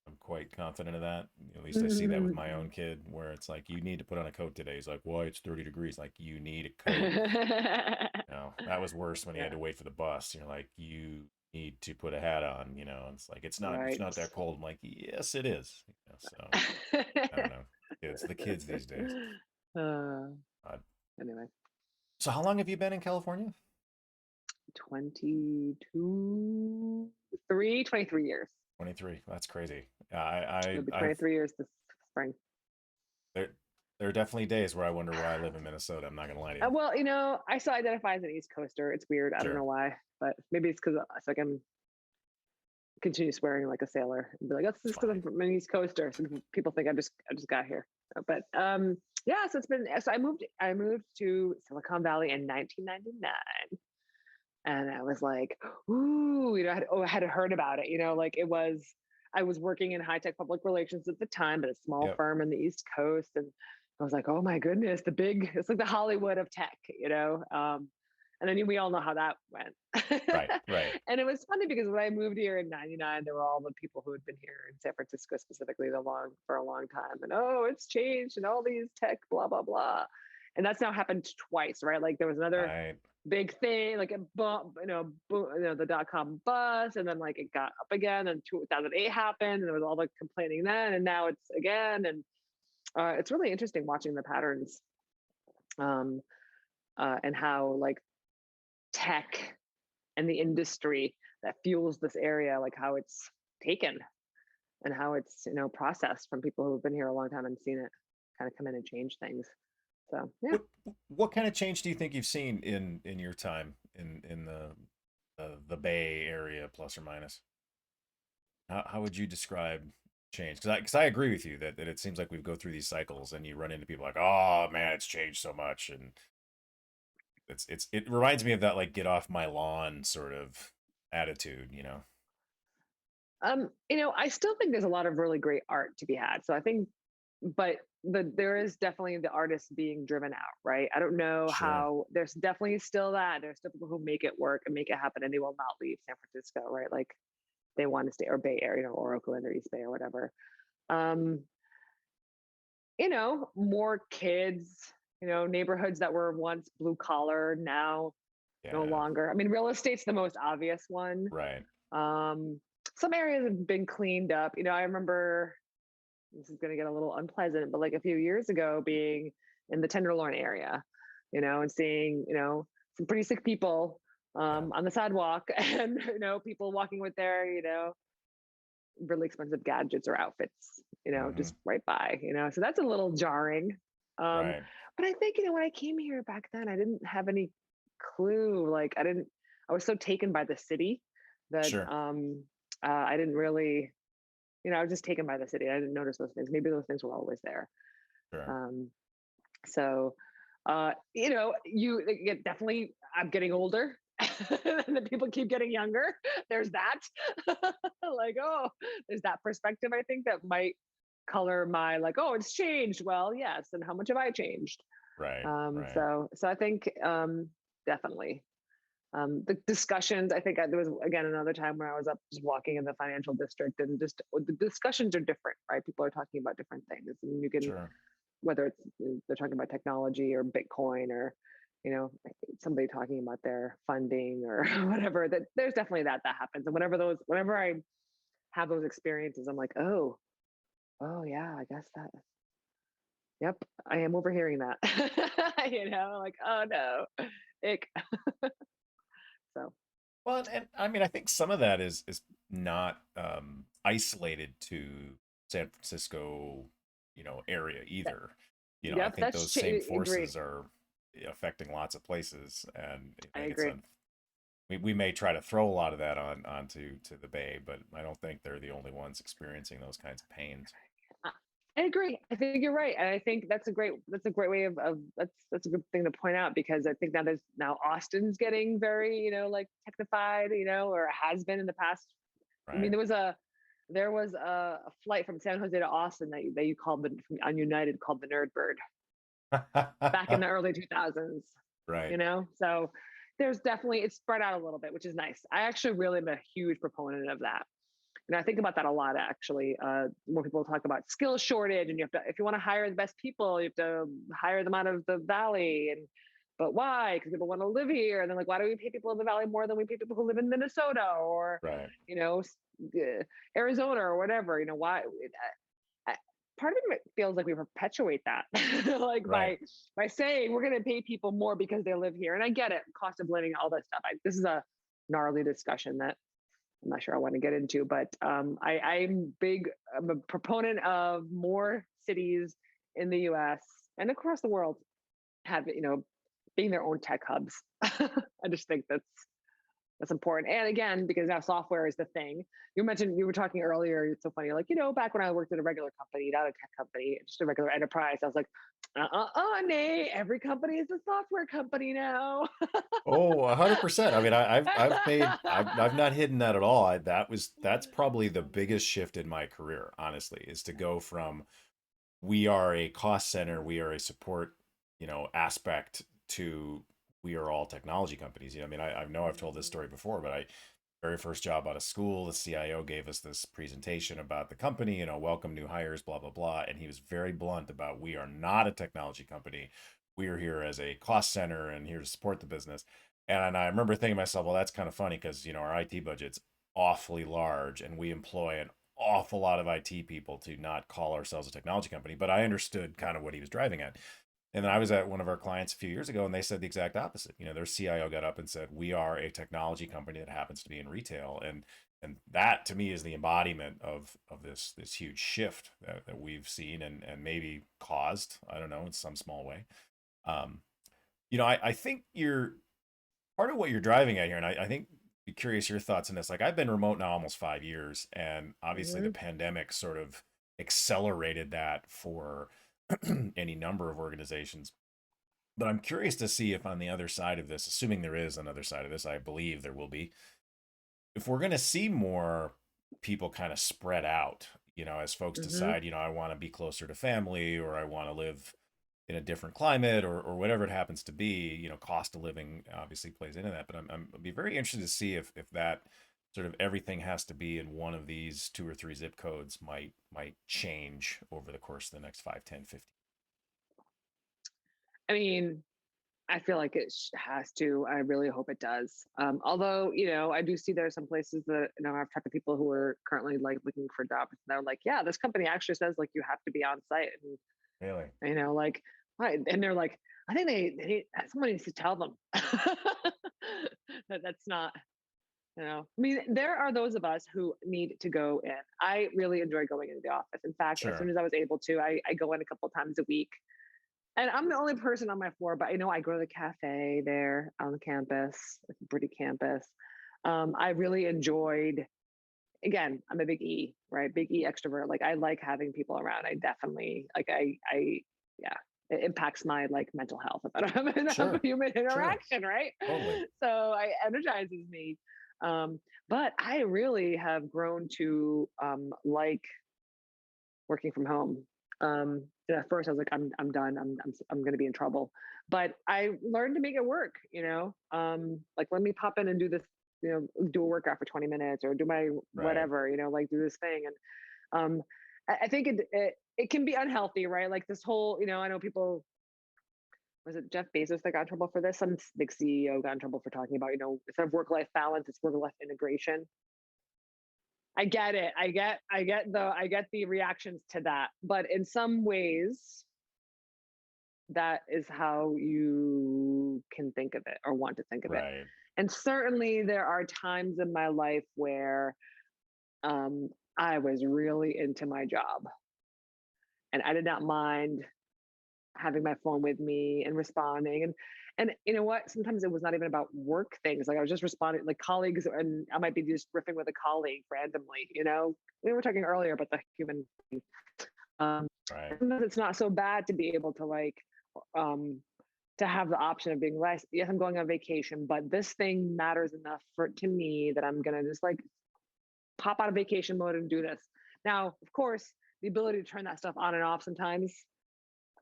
I'm quite confident of that. At least I see that with my own kid, where it's like, you need to put on a coat today. He's like, why? It's 30 degrees. Like, you need a coat. That was worse when he had Yeah. to wait for the bus. You're like, you need to put a hat on. And it's like, it's Right. not that cold. I'm like, yes, it is. So I don't know. The kids these days. uh, Uh, anyway, so how long have you been in California? 22, 23 years. 23. That's crazy. It'll be I've 23 years this spring. there there are definitely days where I wonder why I live in Minnesota. I'm not gonna lie to you. Well, I still identify as an East Coaster. It's weird. I don't know Sure. why, but maybe it's because it's like I'm continue swearing like a sailor and be like, that's It's just because I'm fine. from an East Coaster. So people think I just got here. But yeah, so I moved to Silicon Valley in 1999. And I was like, ooh, I had heard about it. Like I was working in high tech public relations at the time, at a small Yep. firm in the East Coast, and I was like, oh my goodness, it's like the Hollywood of tech. And then we all know how that went. Right. Right. And it was funny because when I moved here in '99, there were all the people who had been here in San Francisco specifically for a long time, and oh, it's changed, and all these tech, blah blah blah, and that's now happened twice, right? Like there was another Right. big thing, like a bump, the dot-com bust, and then like it got up again, and 2008 happened, and there was all the complaining then, and now it's again, and it's really interesting watching the patterns, um, and how like tech and the industry that fuels this area, like how it's taken and how it's processed from people who've been here a long time and seen it kind of come in and change things. So yeah. What kind of change do you think you've seen in your time in the Bay Area, plus or minus? How would you describe change? Because I agree with you that it seems like we go through these cycles, and you run into people like, oh man, it's changed so much, and it reminds me of that, like, get off my lawn sort of attitude. I still think there's a lot of really great art to be had. So I think, but there is definitely the artists being driven out, right? I don't know Sure. how. There's definitely still that. There's still people who make it work and make it happen, and they will not leave San Francisco, right? Like they want to stay, or Bay Area, or Oakland, or East Bay, or whatever. Um, more kids. Neighborhoods that were once blue collar now no Yeah. longer. I mean, real estate's the most obvious one. Right. Um, some areas have been cleaned up. I remember, this is going to get a little unpleasant, but like a few years ago, being in the Tenderloin area, and seeing, some pretty sick people Yeah. on the sidewalk, and people walking with their, really expensive gadgets or outfits, Hmm. just right by, so that's a little jarring. Um, Right. but I think, when I came here back then, I didn't have any clue. Like I was so taken by the city that Sure. I didn't really, I was just taken by the city. I didn't notice those things. Maybe those things were always there. Sure. Um, so, you get definitely, I'm getting older. And then people keep getting younger. There's that. Like, oh, there's that perspective, I think, that might color my, like, oh, it's changed. Well, yes. And how much have I changed? Right. Right. So I think definitely. The discussions, I think there was, again, another time where I was up just walking in the financial district, and just the discussions are different, right? People are talking about different things, and you can, Sure. whether it's they're talking about technology or Bitcoin, or somebody talking about their funding or whatever. That there's definitely that happens, and whenever I have those experiences, I'm like, oh yeah, I guess that. Yep, I am overhearing that. Like, oh no, ick. So. Well, and I mean, I think some of that is not isolated to San Francisco, area either. I Yep, think those same agree. forces are affecting lots of places, and I I think agree. we may try to throw a lot of that onto to the Bay, but I don't think they're the only ones experiencing those kinds of pains. I I agree. I think you're right, and I think that's a great way of that's a good thing to point out because I think now Austin's getting very like technified, or has been in the past. I mean, Right. there was a flight from San Jose to Austin that you called on United called the Nerd Bird back in the early 2000s. Right. So there's definitely it's spread out a little bit, which is nice. I actually really am a huge proponent of that. And I think about that a lot, actually. When people talk about skill shortage, and if you want to hire the best people, you have to hire them out of the valley. But why? Because people want to live here. And then, like, why do we pay people in the valley more than we pay people who live in Minnesota or, Right. you know, Arizona or whatever? Why? Part of it feels like we perpetuate that, like Right. by saying we're going to pay people more because they live here. And I get it, cost of living, all that stuff. This is a gnarly discussion that I'm not sure I want to get into, but I'm a proponent of more cities in the U.S. and across the world have being their own tech hubs. I just think that's important. And again, because now software is the thing. You were talking earlier. It's so funny. Like, back when I worked at a regular company, not a tech company, just a regular enterprise, I was like, Nate, every company is a software company now. Oh, 100%. I mean, I've not hidden that at all. That's probably the biggest shift in my career, honestly, is to go from we are a cost center, we are a support, aspect to we are all technology companies. I mean, I know I've told this story before, but very first job out of school, the CIO gave us this presentation about the company, welcome new hires, blah, blah, blah. And he was very blunt about we are not a technology company. We are here as a cost center and here to support the business. And I remember thinking to myself, well, that's kind of funny because, our IT budget's awfully large and we employ an awful lot of IT people to not call ourselves a technology company. But I understood kind of what he was driving at. And then I was at one of our clients a few years ago, and they said the exact opposite. Their CIO got up and said, "We are a technology company that happens to be in retail," and that to me is the embodiment of this huge shift that we've seen and maybe caused. I don't know in some small way. Um, I think you're part of what you're driving at here, and I think be curious your thoughts on this. Like I've been remote now almost 5 years, and obviously the Mhm. pandemic sort of accelerated that for any number of organizations. But I'm curious to see if on the other side of this, assuming there is another side of this, I believe there will be, if we're going to see more people kind of spread out, as folks Mhm. decide, I want to be closer to family or I want to live in a different climate or whatever it happens to be, cost of living obviously plays into that. But I'd be very interested to see if that sort of everything has to be in one of these two or three zip codes might change over the course of the next 5, 10, 15. I mean, I feel like it has to. I really hope it does. Although, I do see there are some places that, I've talked to people who are currently like looking for jobs. And they're like, yeah, this company actually says like you have to be on site. Really? And, like, right. And they're like, I think they need, someone needs to tell them that that's not, I mean, there are those of us who need to go in. I really enjoy going into the office. In fact, as soon Sure. as I was able to, I go in a couple times a week and I'm the only person on my floor, but I go to the cafe there on the campus, it's a pretty campus. I really enjoyed, again, I'm a big E, right? Big E extrovert. Like I like having people around. I definitely like yeah, it impacts my like mental health if I don't have enough Sure. human Sure. interaction, right? Totally. So it energizes me. But I really have grown to like working from home. At first, I was like, I'm done. I'm going to be in trouble. But I learned to make it work. Like let me pop in and do this. Do a workout for 20 minutes or do my Right. whatever. Like do this thing. And I think it can be unhealthy, right? Like this whole. I know people. Was it Jeff Bezos that got in trouble for this? Some big CEO got in trouble for talking about, instead of work-life balance, it's work-life integration. I get it. I get the reactions to that. But in some ways, that is how you can think of it or want to think of it. Right. And certainly there are times in my life where I was really into my job and I did not mind. having my phone with me and responding. And you know what? Sometimes it was not even about work things. Like I was just responding, like colleagues, and I might be just riffing with a colleague randomly. We were talking earlier about the human. Um, Right. Sometimes it's not so bad to be able to um, to have the option of being less. Yes, I'm going on vacation, but this thing matters enough to me that I'm gonna just like pop out of vacation mode and do this. Now, of course, the ability to turn that stuff on and off sometimes,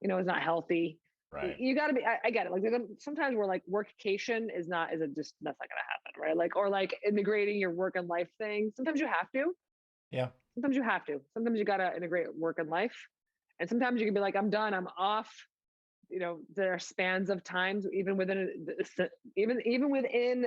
is not healthy. Right. You got to be. I get it. Like sometimes we're like workcation is it just that's not gonna happen, right? Like or like integrating your work and life thing. Sometimes you have to. Yeah. Sometimes you have to. Sometimes you gotta integrate work and life, and sometimes you can be like, I'm done. I'm off. There are spans of times even within even within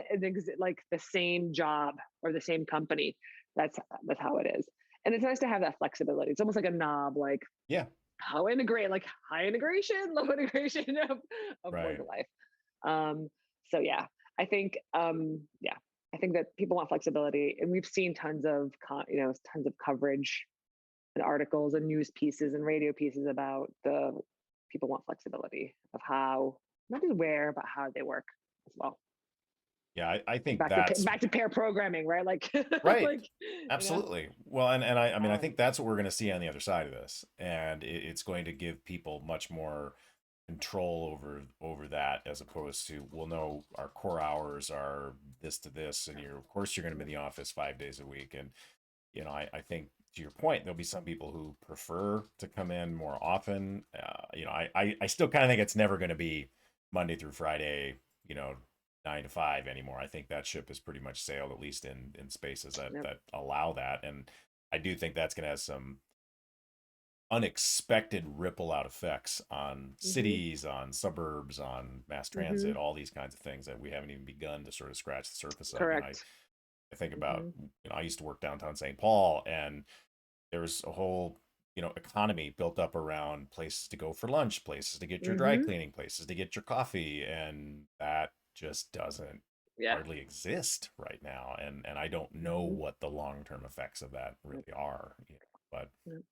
like the same job or the same company. That's how it is, and it's nice to have that flexibility. It's almost like a knob, like Yeah. how integrate, like high integration, low integration of work Right. and life. So yeah, I think yeah, I think that people want flexibility, and we've seen tons of tons of coverage and articles and news pieces and radio pieces about the people want flexibility of how, not just where, but how they work as well. Yeah. I think Back to that's back to pair programming, right? Like right. like Absolutely. Well, and I mean, I balance. think that's what we're going to see on the other side of this, and it's going to give people much more control over that, as opposed to, well, no, our core hours are this to this, and of course you're going to be in the office 5 days a week. And I think, to your point, there'll be some people who prefer to come in more often. I still kind of think it's never going to be Monday through Friday, you know 9 to 5 anymore. I think that ship has pretty much sailed, at least in spaces that Yep. that allow that. And I do think that's going to have some unexpected ripple out effects on Mhm. cities, on suburbs, on mass transit, Mhm. all these kinds of things that we haven't even begun to sort of scratch the surface of. And I, Correct. I think about, Mhm. I used to work downtown St. Paul, and there was a whole, economy built up around places to go for lunch, places to get your dry Mhm. cleaning, places to get your coffee, and that just doesn't Yeah. hardly exist right now. And I don't know Mhm. what the long-term effects of that Yep. really are, but Yep.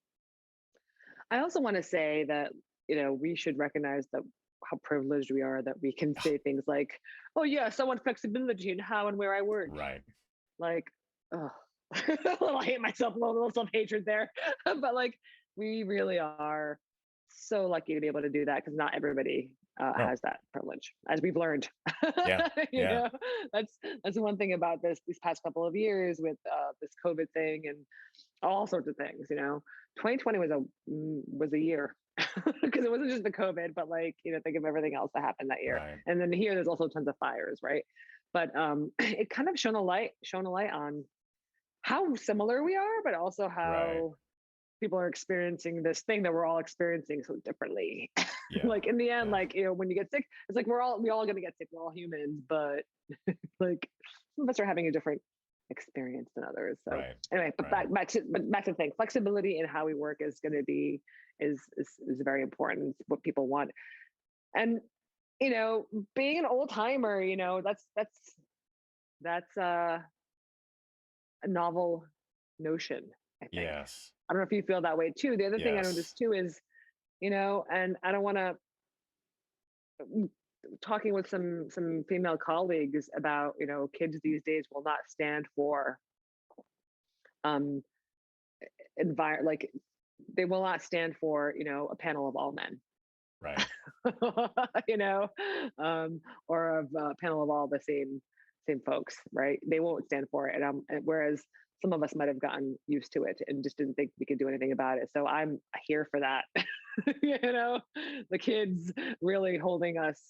I also want to say that we should recognize that how privileged we are that we can say things like, "Oh yes, I want flexibility in how and where I work." right. Like, oh, a little hate myself, a little self hatred there, but like we really are so lucky to be able to do that because not everybody No. has that privilege, as we've learned. Yeah. you Yeah. know, that's that's one thing about these past couple of years with this COVID thing and all sorts of things. 2020 was a year because it wasn't just the COVID, but like think of everything else that happened that year. Right. And then here, there's also tons of fires, right? But it kind of shone a light on how similar we are, but also Right. how people are experiencing this thing that we're all experiencing so differently. Yeah. Like in the end, Yeah. like when you get sick, it's like we all gonna get sick. We're all humans, but like some of us are having a different experience than others. So Right. anyway, but Right. back to the thing. Flexibility in how we work is going to be is very important. It's what people want, and you know, being an old timer, that's a novel notion. I think. Yes. I don't know if you feel that way too. The other thing I Yes. noticed too is, and I don't want to talking with some female colleagues about kids these days will not stand for um like they will not stand for a panel of all men. Right. you know or of a panel of all the same folks, right? They won't stand for it, and whereas some of us might have gotten used to it and just didn't think we could do anything about it. So I'm here for that. you know the kids really holding us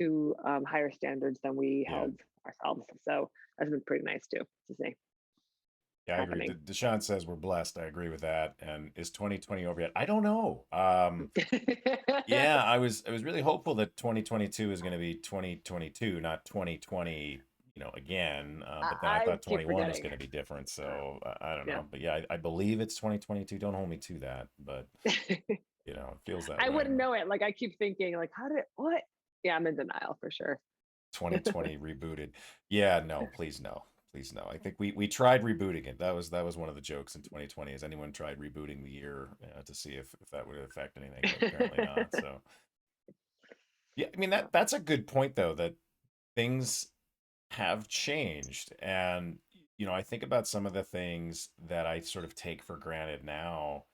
to higher standards than we Yeah. held ourselves. So that's been pretty nice too to see Yeah, I agree. happening. Deshaun says we're blessed. I agree with that. And is 2020 over yet? I don't know. Yeah, I was really hopeful that 2022 is going to be 2022, not 2020, again. But then I I thought keep 21 was forgetting. going to be different. So I don't Yeah. know. But yeah, I believe it's 2022. Don't hold me to that. But it feels that I way. wouldn't know it. Like I keep thinking, like, how did it? What? Yeah, I'm in denial for sure. 2020 rebooted. Yeah, no, please no. Please no. I think we tried rebooting it. That was one of the jokes in 2020. Has anyone tried rebooting the year to see if that would affect anything? But apparently not. So Yeah, I mean So, that's a good point though, that things have changed. And I think about some of the things that I sort of take for granted now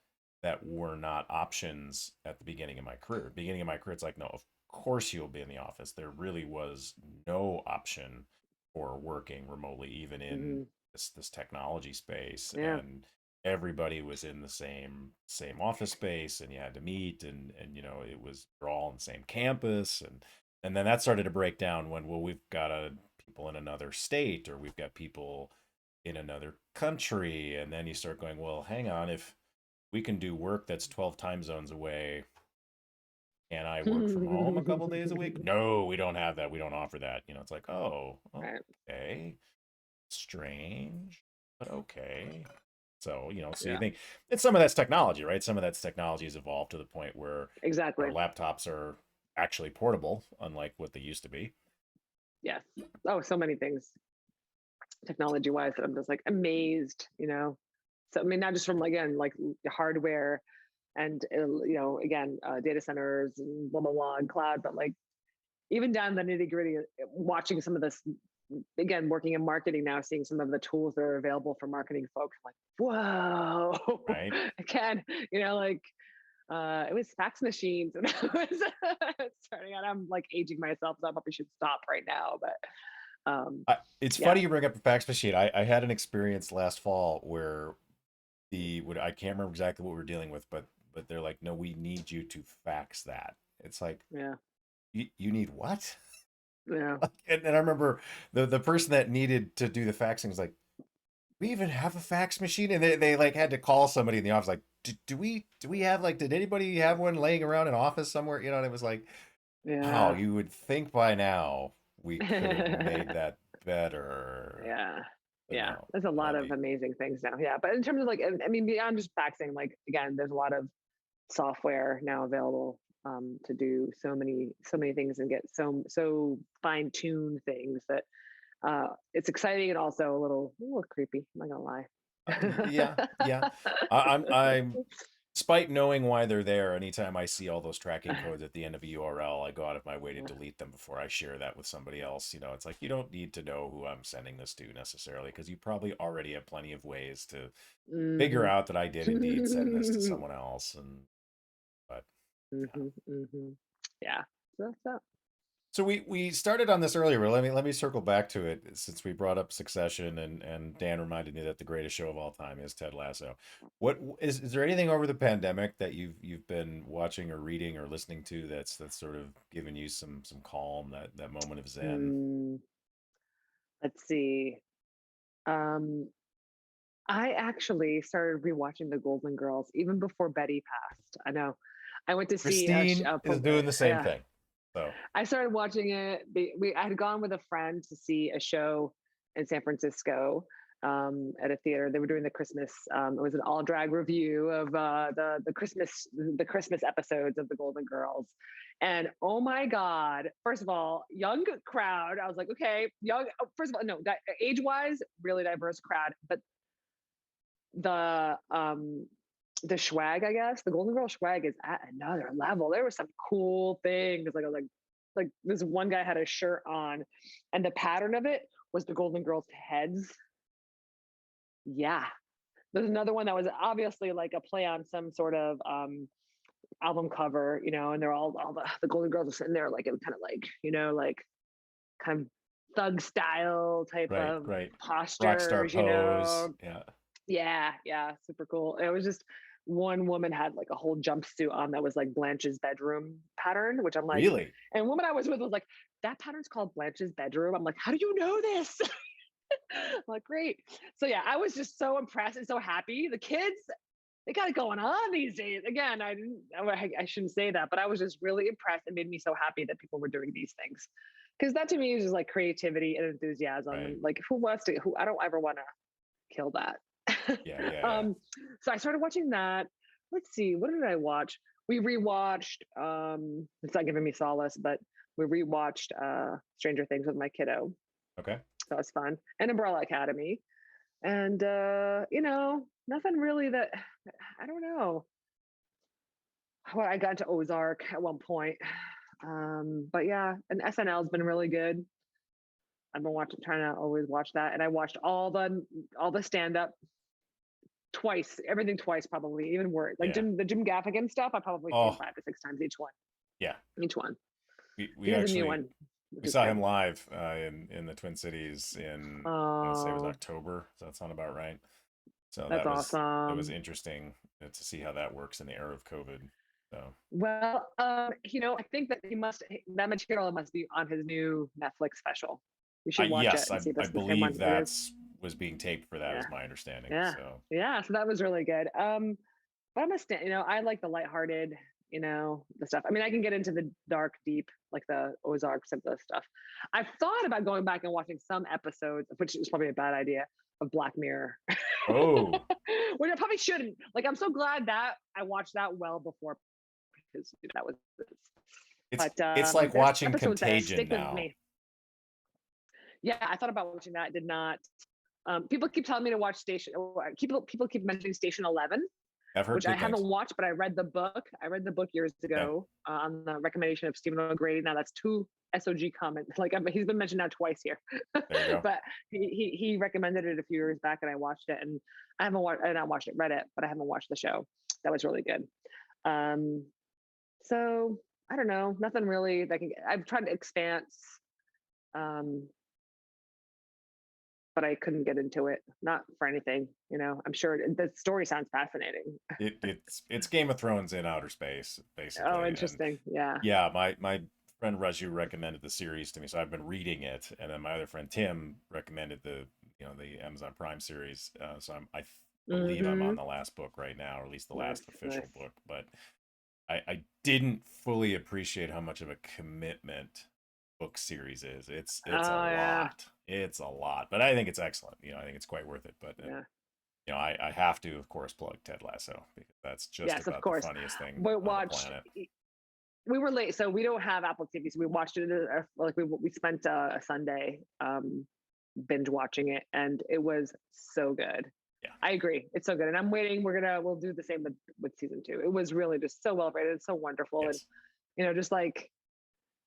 that were not options at the beginning of my career. Beginning of my career, it's like, no, of course you'll be in the office. There really was no option for working remotely, even in mhm. this technology space. Yeah. And everybody was in the same office space, and you had to meet, and it was, we're all on the same campus. And then that started to break down when, well, we've got people in another state, or we've got people in another country. And then you start going, well, hang on, if we can do work that's 12 time zones away, can I work from home a couple days a week? No, we don't have that. We don't offer that. It's like, oh, Right. okay. Strange, but okay. So, so you Yeah. think it's some of that's technology, right? Some of that's technology has evolved to the point where our Exactly. laptops are actually portable, unlike what they used to be. Yes. Oh, so many things technology wise that I'm just like amazed, So I mean, not just from again like hardware and again data centers and blah blah blah and cloud, but like even down the nitty gritty. Watching some of this again, working in marketing now, seeing some of the tools that are available for marketing folks, I'm like, whoa, Right. again, like it was fax machines and I was starting out. I'm like aging myself, so I probably should stop right now. But It's yeah. funny you bring up the fax machine. I had an experience last fall where I can't remember exactly what we were dealing with, but they're like, no, we need you to fax that. It's like, Yeah. you need what? Yeah. And I remember the person that needed to do the faxing was like, we even have a fax machine, and they like had to call somebody in the office like, do we have, like, did anybody have one laying around an office somewhere? And it was like, wow, Yeah. you would think by now we could have made that better. Yeah. But Yeah. no, There's a lot that'd of be amazing things now. Yeah. But in terms of like, I mean, beyond just faxing, like, again, there's a lot of software now available to do so many things and get so fine tuned things that it's exciting and also a little creepy. I'm not yeah, gonna yeah. I'm despite knowing why they're there, anytime I see all those tracking lie. codes at the end of a URL, I go out of my way to delete them before I share that with somebody else. It's like, you don't need to know who I'm sending this to necessarily, because you probably already have plenty of ways to figure Hmm. out that I did indeed send this to someone else. And but yeah. Hmm. Hmm. Yeah. So that's that. So we started on this earlier, but let me circle back to it, since we brought up Succession, and Dan reminded me that the greatest show of all time is Ted Lasso. What is there anything over the pandemic that you've been watching or reading or listening to that's sort of given you some calm, that moment of zen? Mm, let's see. Um, I actually started rewatching The Golden Girls even before Betty passed. I know. I went to see Christine is doing the same yeah. thing. So I started watching it. I had gone with a friend to see a show in San Francisco at a theater. They were doing the Christmas. It was an all drag review of the Christmas episodes of The Golden Girls. And oh my God! First of all, young crowd. I was like, okay, young. First of all, no, age wise, really diverse crowd. But the swag, I guess, the Golden Girl swag is at another level. There were some cool things, like this one guy had a shirt on, and the pattern of it was the Golden Girls' heads. Yeah, there's another one that was obviously like a play on some sort of album cover, and they're all the Golden Girls are sitting there like it kind of like like kind of thug style type right, of right, rock star postures, pose. Yeah, Yeah, yeah, super cool. It was just one woman had like a whole jumpsuit on that was like Blanche's bedroom pattern, which I'm like, really. and woman I was with was like, that pattern's called Blanche's bedroom. I'm like, how do you know this? I'm like, great. So yeah, I was just so impressed and so happy. The kids, they got it going on these days. Again, I didn't, I shouldn't say that, but I was just really impressed. It made me so happy that people were doing these things. Because that to me is just like creativity and enthusiasm. Right. And like, I don't ever want to kill that. Yeah, yeah, yeah. um, so I started watching that. Let's see, what did I watch? We rewatched. It's not giving me solace, but we rewatched Stranger Things with my kiddo. Okay. That was fun, and Umbrella Academy, and nothing really that I don't know. Well, I got into Ozark at one point. But yeah, and SNL's been really good. I've been trying to always watch that, and I watched all the stand up twice, everything twice probably, even worse. Like Yeah. the Jim Gaffigan stuff, I probably seen Oh, 5 to 6 times each one. yeah. Each one. We He has a new actually one, which we is saw good. him live in the Twin Cities in, I want to say it was Oh, October. Does that sound about right? So that's it was awesome. interesting to see how that works in the era of COVID. So Well, I think that that material must be on his new Netflix special. You I should watch it yes, and see if I it's the same one. believe It is. that's was being taped for that, Yeah. is my understanding. Yeah. So Yeah. So that was really good. But I like the lighthearted, the stuff. I mean, I can get into the dark, deep, like the Ozarks and the stuff. I've thought about going back and watching some episodes, which is probably a bad idea, of Black Mirror, oh, which I probably shouldn't. Like, I'm so glad that I watched that well before, because that was. But it's like there's watching episodes that Contagion stick with now. me. Yeah, I thought about watching that. Did not. People keep telling me to watch People keep mentioning Station 11, I've heard which I good haven't things. watched, but I read the book. I read the book years Okay, ago on the recommendation of Stephen O'Grady. Now that's two SOG comments. Like, he's been mentioned now twice here, there you go. but he recommended it a few years back, and I watched it. And I not watched it, read it, but I haven't watched the show. That was really good. Um, so I don't know, nothing really that I've tried to Expanse, um, but I couldn't get into it. Not for anything. I'm sure the story sounds fascinating. It's Game of Thrones in outer space, Oh, basically. And interesting. Yeah. yeah, my friend Raju recommended the series to me, so I've been reading it, and then my other friend Tim recommended the Amazon Prime series. So I believe I'm on Mm-hmm. the last book right now, or at least the Nice, last official nice. book. But I didn't fully appreciate how much of a commitment book series is. It's a Oh yeah, lot. It's a lot, but I think it's excellent. I think it's quite worth it. But yeah. I have to, of course, plug Ted Lasso because that's just Yes, of about the course. funniest thing We on the watched. planet. We were late, so we don't have Apple TV. So we watched it. Like we spent a Sunday binge watching it, and it was so good. Yeah. I agree, it's so good, and I'm waiting. We'll do the same with season two. It was really just so well rated, so wonderful, and Yes. just like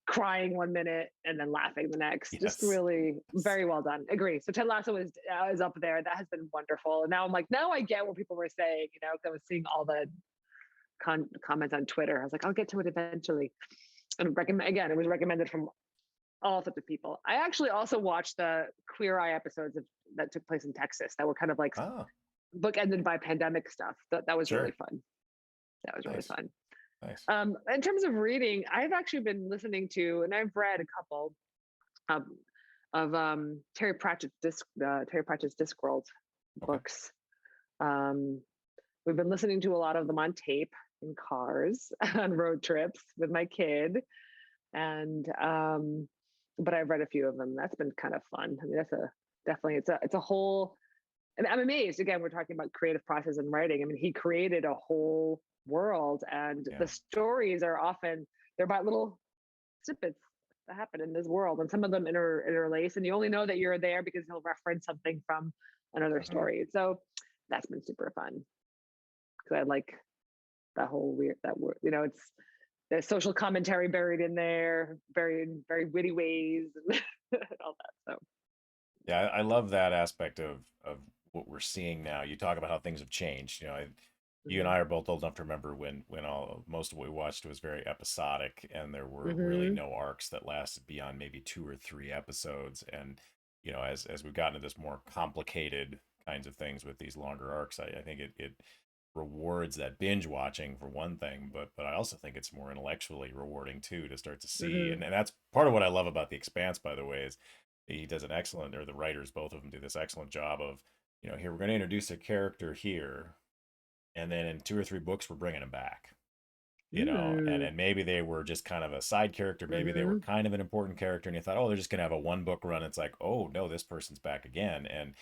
crying one minute and then laughing the next. Just Yes. really Yes. very well done. Agree. So Ted Lasso is up there. That has been wonderful. And now I'm like, now I get what people were saying. Because I was seeing all the comments on Twitter. I was like, I'll get to it eventually. And again, it was recommended from all sorts of people. I actually also watched the Queer Eye episodes that took place in Texas that were kind of like Oh, bookended by pandemic stuff. That was really sure. fun. That was really Nice. fun. Nice. In terms of reading, I've actually been listening to, and I've read a couple um, of Terry Pratchett's Discworld Okay. books. Um, we've been listening to a lot of them on tape in cars on road trips with my kid, and but I've read a few of them. That's been kind of fun. I mean, it's a whole. And I'm amazed. Again, we're talking about creative process and writing. I mean, he created a whole world, and Yeah. the stories are often they're about little snippets that happen in this world, and some of them interlace, and you only know that you're there because he'll reference something from another Mhm. story. So that's been super fun because I like that whole weird that word. It's there's social commentary buried in there, very very witty ways, and all that. So. Yeah, I love that aspect of what we're seeing now. You talk about how things have changed. You and Mm-hmm. I are both old enough to remember when all most of what we watched was very episodic, and there were really Mm-hmm. no arcs that lasted beyond maybe 2 or 3 episodes. And as we've gotten to this more complicated kinds of things with these longer arcs, I think it rewards that binge watching for one thing, but I also think it's more intellectually rewarding too to start to see, Mm-hmm. and that's part of what I love about The Expanse, by the way, is he does an excellent, or the writers, both of them do this excellent job of, here we're going to introduce a character here, and then in 2 or 3 books we're bringing him back, and Mm-hmm. and maybe they were just kind of a side character, maybe they were Mm-hmm. kind of an important character, and you thought, oh, they're just going to have a 1 book run. It's like, oh no, this person's back again, and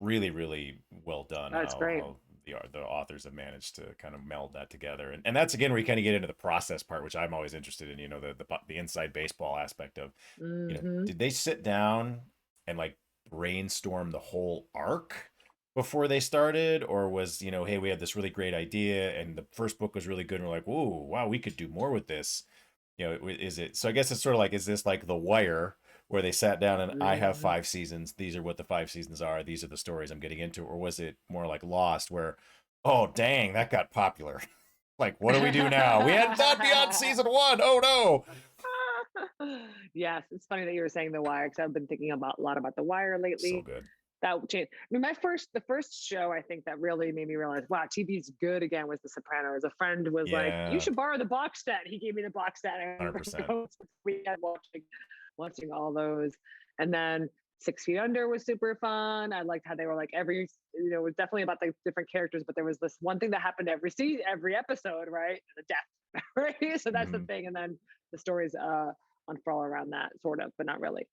really, really well done That's great. how the authors have managed to kind of meld that together. And that's again where you kind of get into the process part, which I'm always interested in, the inside baseball aspect of, Mm-hmm. did they sit down and like brainstorm the whole arc before they started, or was, hey, we had this really great idea and the first book was really good and we're like, whoa, wow, we could do more with this, is it, so I guess it's sort of like, is this like The Wire, where they sat down and I have Mhm. 5 seasons, these are what the 5 seasons are, these are the stories I'm getting into, or was it more like Lost, where, oh dang, that got popular, like what do we do now, we hadn't thought beyond season one, oh no. Yes, it's funny that you were saying The Wire because I've been thinking about a lot about The Wire So lately. good. That changed. I mean, the first show I think that really made me realize, wow, TV's good again was The Sopranos. A friend was like, "You Yeah, should borrow the box set." He gave me the box set. I remember 100%. going to the weekend watching all those, and then 6 Feet Under was super fun. I liked how they were like it was definitely about the different characters, but there was this one thing that happened every season, every episode, right? The death, right? So that's the Hmm. thing, and then the stories unfurl around that, sort of, but not really.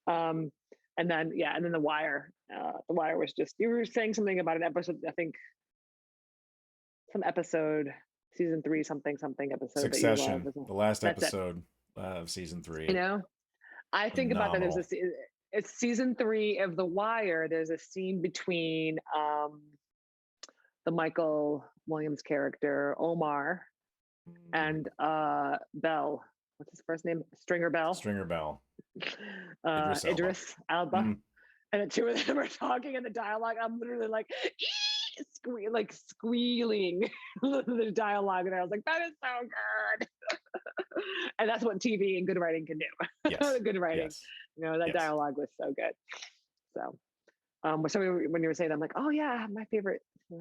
Um, and then yeah, and then The Wire. The Wire was just, you were saying something about an episode. I think some episode, season three, something episode that you love. Succession, the last That's it. episode of season You 3. know, I think about that. Phenomenal. It's season three of The Wire. There's a scene between the Michael Williams character Omar and Bell. What's his first name? Stringer Bell. Stringer Bell. Idris Elba. Idris Alba. Mm. And the two of them are talking in the dialogue. I'm literally like, like squealing the dialogue, and I was like, that is so good. And that's what TV and good writing can do. Yes. Good writing, Yes. that Yes. dialogue was so good. So, so when you were saying that, I'm like, oh yeah, my favorite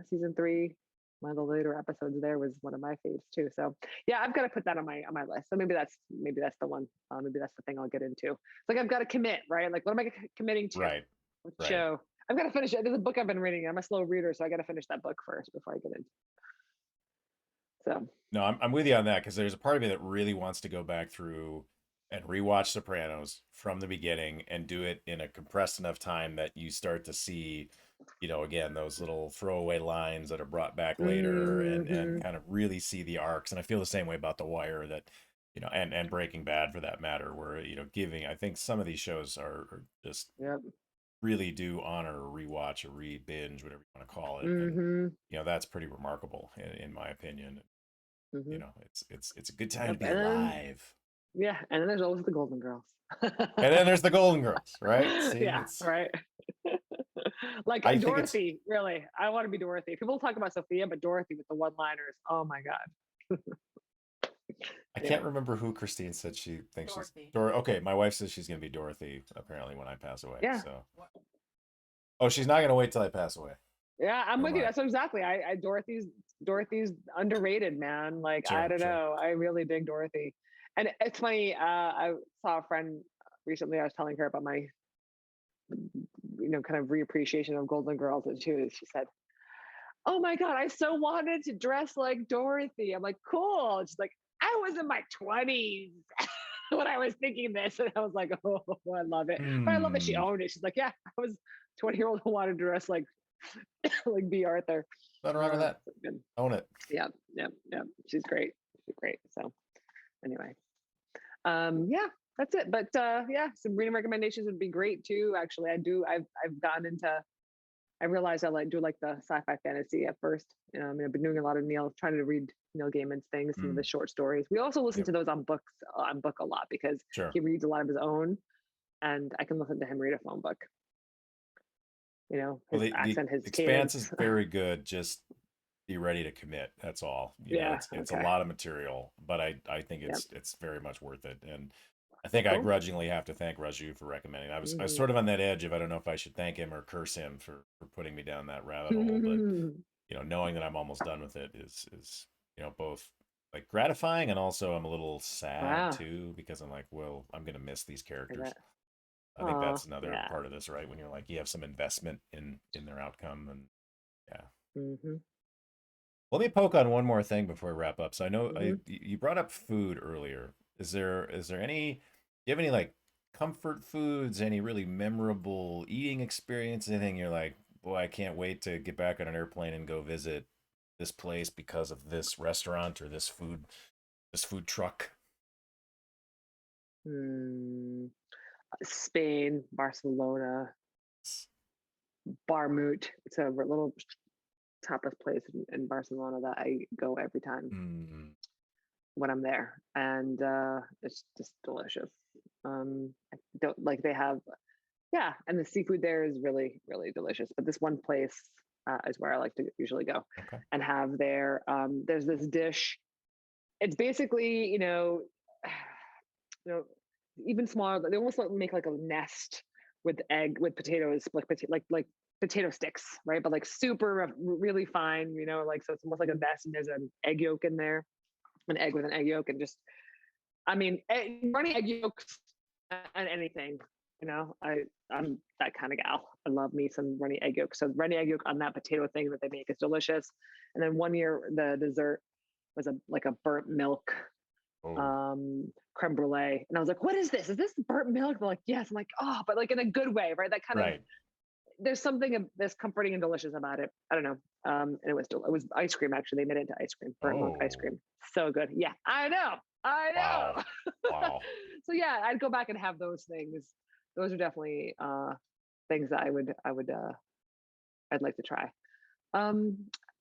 season three. One of the later episodes there was one of my faves too. So yeah, I've got to put that on my list. So maybe that's the one. Maybe that's the thing I'll get into. It's like I've got to commit, right? Like what am I committing to? Right. What Right. show? I've got to finish it. There's a book I've been reading. I'm a slow reader, so I got to finish that book first before I get into. So No, I'm with you on that, because there's a part of me that really wants to go back through and rewatch Sopranos from the beginning and do it in a compressed enough time that you start to see, again, those little throwaway lines that are brought back later, and mm-hmm. kind of really see the arcs. And I feel the same way about The Wire, that, and Breaking Bad for that matter, where, giving, I think some of these shows are just Yep. really do honor a rewatch, a re-binge, whatever you want to call it. And, Mm-hmm. that's pretty remarkable in my opinion. Mm-hmm. It's a good time to Yep. be And then alive. and then there's always the Golden Girls. And then there's the Golden Girls, right? See, Yeah, it's right. Like I think it's Dorothy, really. I want to be Dorothy. People talk about Sophia, but Dorothy with the one-liners. Oh my God. I Yeah. can't remember who Christine said she thinks Dorothy. she's Okay, my wife says she's gonna be Dorothy apparently when I pass away. Yeah. So oh, she's not gonna wait till I pass away. Yeah, I'm Never with you. mind. That's exactly. Dorothy's underrated, man. Like I Sure, don't sure. know. I really dig Dorothy. And it's funny, I saw a friend recently. I was telling her about my kind of reappreciation of Golden Girls, and she said, "Oh my God, I so wanted to dress like Dorothy." I'm like, "Cool." She's like, "I was in my 20s when I was thinking this," and I was like, "Oh, I love it." But I love that she Hmm. owned it. She's like, "Yeah, I was 20-year-old who wanted to dress like like B. Arthur." Nothing wrong with that. So good. Own it. Yeah, yeah, yeah. She's great. She's great. So anyway, yeah, that's it. But yeah, some reading recommendations would be great too. Actually, I've gotten into. I realized I do like the sci-fi fantasy at first. I mean, I've been doing a lot of trying to read Neil Gaiman's things, some of the Mm. short stories. We also listen Yep. to those on book a lot because Sure. he reads a lot of his own, and I can listen to him read a phone book. His Well, the accent, his Expanse cadence. is very good. Just be ready to commit. That's all. Yeah. It's a Okay. lot of material, but I think Yep. it's very much worth it. And I think I Cool. grudgingly have to thank Raju for recommending. I was Mm-hmm. sort of on that edge of, I don't know if I should thank him or curse him for putting me down that rabbit hole. But knowing that I'm almost done with it is both like gratifying, and also I'm a little sad Wow. too, because I'm like, well, I'm gonna miss these characters. I Aw, think that's another yeah. part of this, right? When you're like, you have some investment in their outcome, and yeah. Mm-hmm. Let me poke on one more thing before we wrap up. So I know Mm-hmm. you brought up food earlier. Is there any? Do you have any like comfort foods? Any really memorable eating experience? Anything you're like, boy, I can't wait to get back on an airplane and go visit this place because of this restaurant or this food truck? Spain, Barcelona, Barmut. It's a little tapas place in Barcelona that I go every time. Mm. when I'm there, and it's just delicious. I don't like they have yeah, and the seafood there is really really delicious. But this one place is where I like to usually go Okay. and have their. There's this dish. It's basically you know even smaller. They almost like make like a nest with egg with potatoes like potato sticks, right? But like super really fine, like so it's almost like a nest and there's an egg yolk in there, an egg with an egg yolk, and just I mean, running egg yolks and anything. I'm that kind of gal. I love me some runny egg yolk. So runny egg yolk on that potato thing that they make is delicious. And then one year the dessert was a burnt milk Oh, creme brulee, and I was like, "What is this? Is this burnt milk?" They're like, "Yes." I'm like, "Oh," but like in a good way, right? That kind of right. there's something that's comforting and delicious about it. I don't know. And it was ice cream actually. They made it into ice cream, burnt milk ice Oh, cream. So good. Yeah, I know. I wow. know. Wow. So yeah, I'd go back and have those things. Those are definitely things that I'd like to try. Um,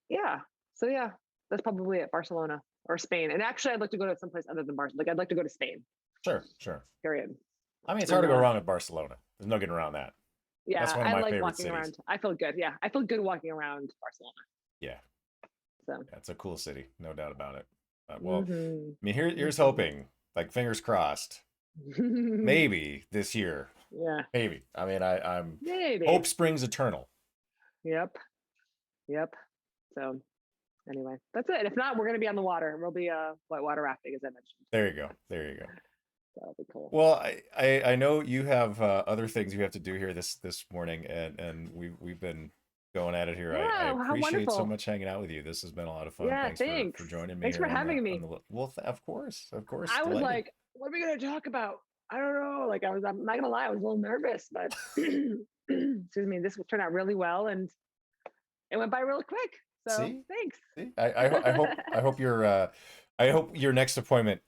yeah. So yeah, that's probably it. Barcelona or Spain. And actually, I'd like to go to someplace other than Barcelona. Like I'd like to go to Spain. Sure, sure. Period. I mean, it's hard And to go wrong with Barcelona. There's no getting around that. That's yeah, one of I my like favorite walking cities. around. I feel good. Yeah, I feel good walking around Barcelona. Yeah, So. yeah, it's a cool city, no doubt about it. Well, Mhm. I mean, here's Mhm. hoping, like fingers crossed, maybe this year, Yeah, maybe. I mean, I'm maybe. hope springs eternal. Yep, yep. So anyway, that's it. If not, we're gonna be on the water. We'll be whitewater rafting, as I mentioned. There you go. There you go. So that'll be cool. Well, I know you have other things you have to do here this morning, and we've been going at it here. I Yeah, how appreciate so wonderful. much hanging out with you. This has been a lot of fun. Yeah, Thanks for thanks. joining me Thanks for here on having on me. the well, of course, I was delighted. like, what are we gonna talk about? I don't know. Like I'm not gonna lie, I was a little nervous, but excuse me, this turned out really well and it went by real quick. So See, thanks. see, I hope your next appointment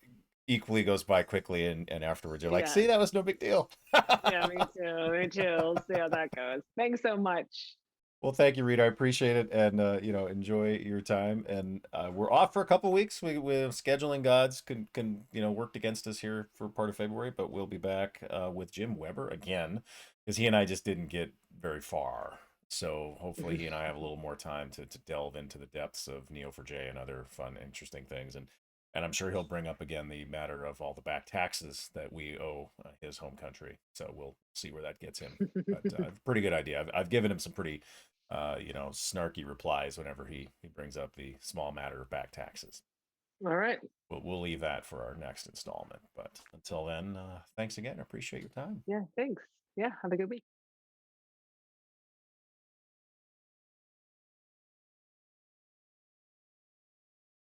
equally goes by quickly, and afterwards you're like, Yeah. see, that was no big deal. Yeah, me too. Me too. We'll see how that goes. Thanks so much. Well, thank you, Rita. I appreciate it, and enjoy your time. And we're off for a couple weeks. We scheduling gods can worked against us here for part of February, but we'll be back with Jim Weber again, because he and I just didn't get very far. So hopefully he and I have a little more time to delve into the depths of Neo4j and other fun, interesting things. And I'm sure he'll bring up again the matter of all the back taxes that we owe his home country. So we'll see where that gets him. But pretty good idea. I've given him some pretty snarky replies whenever he brings up the small matter of back taxes. All right. We'll leave that for our next installment. But until then, thanks again. I appreciate your time. Yeah, thanks. Yeah, have a good week.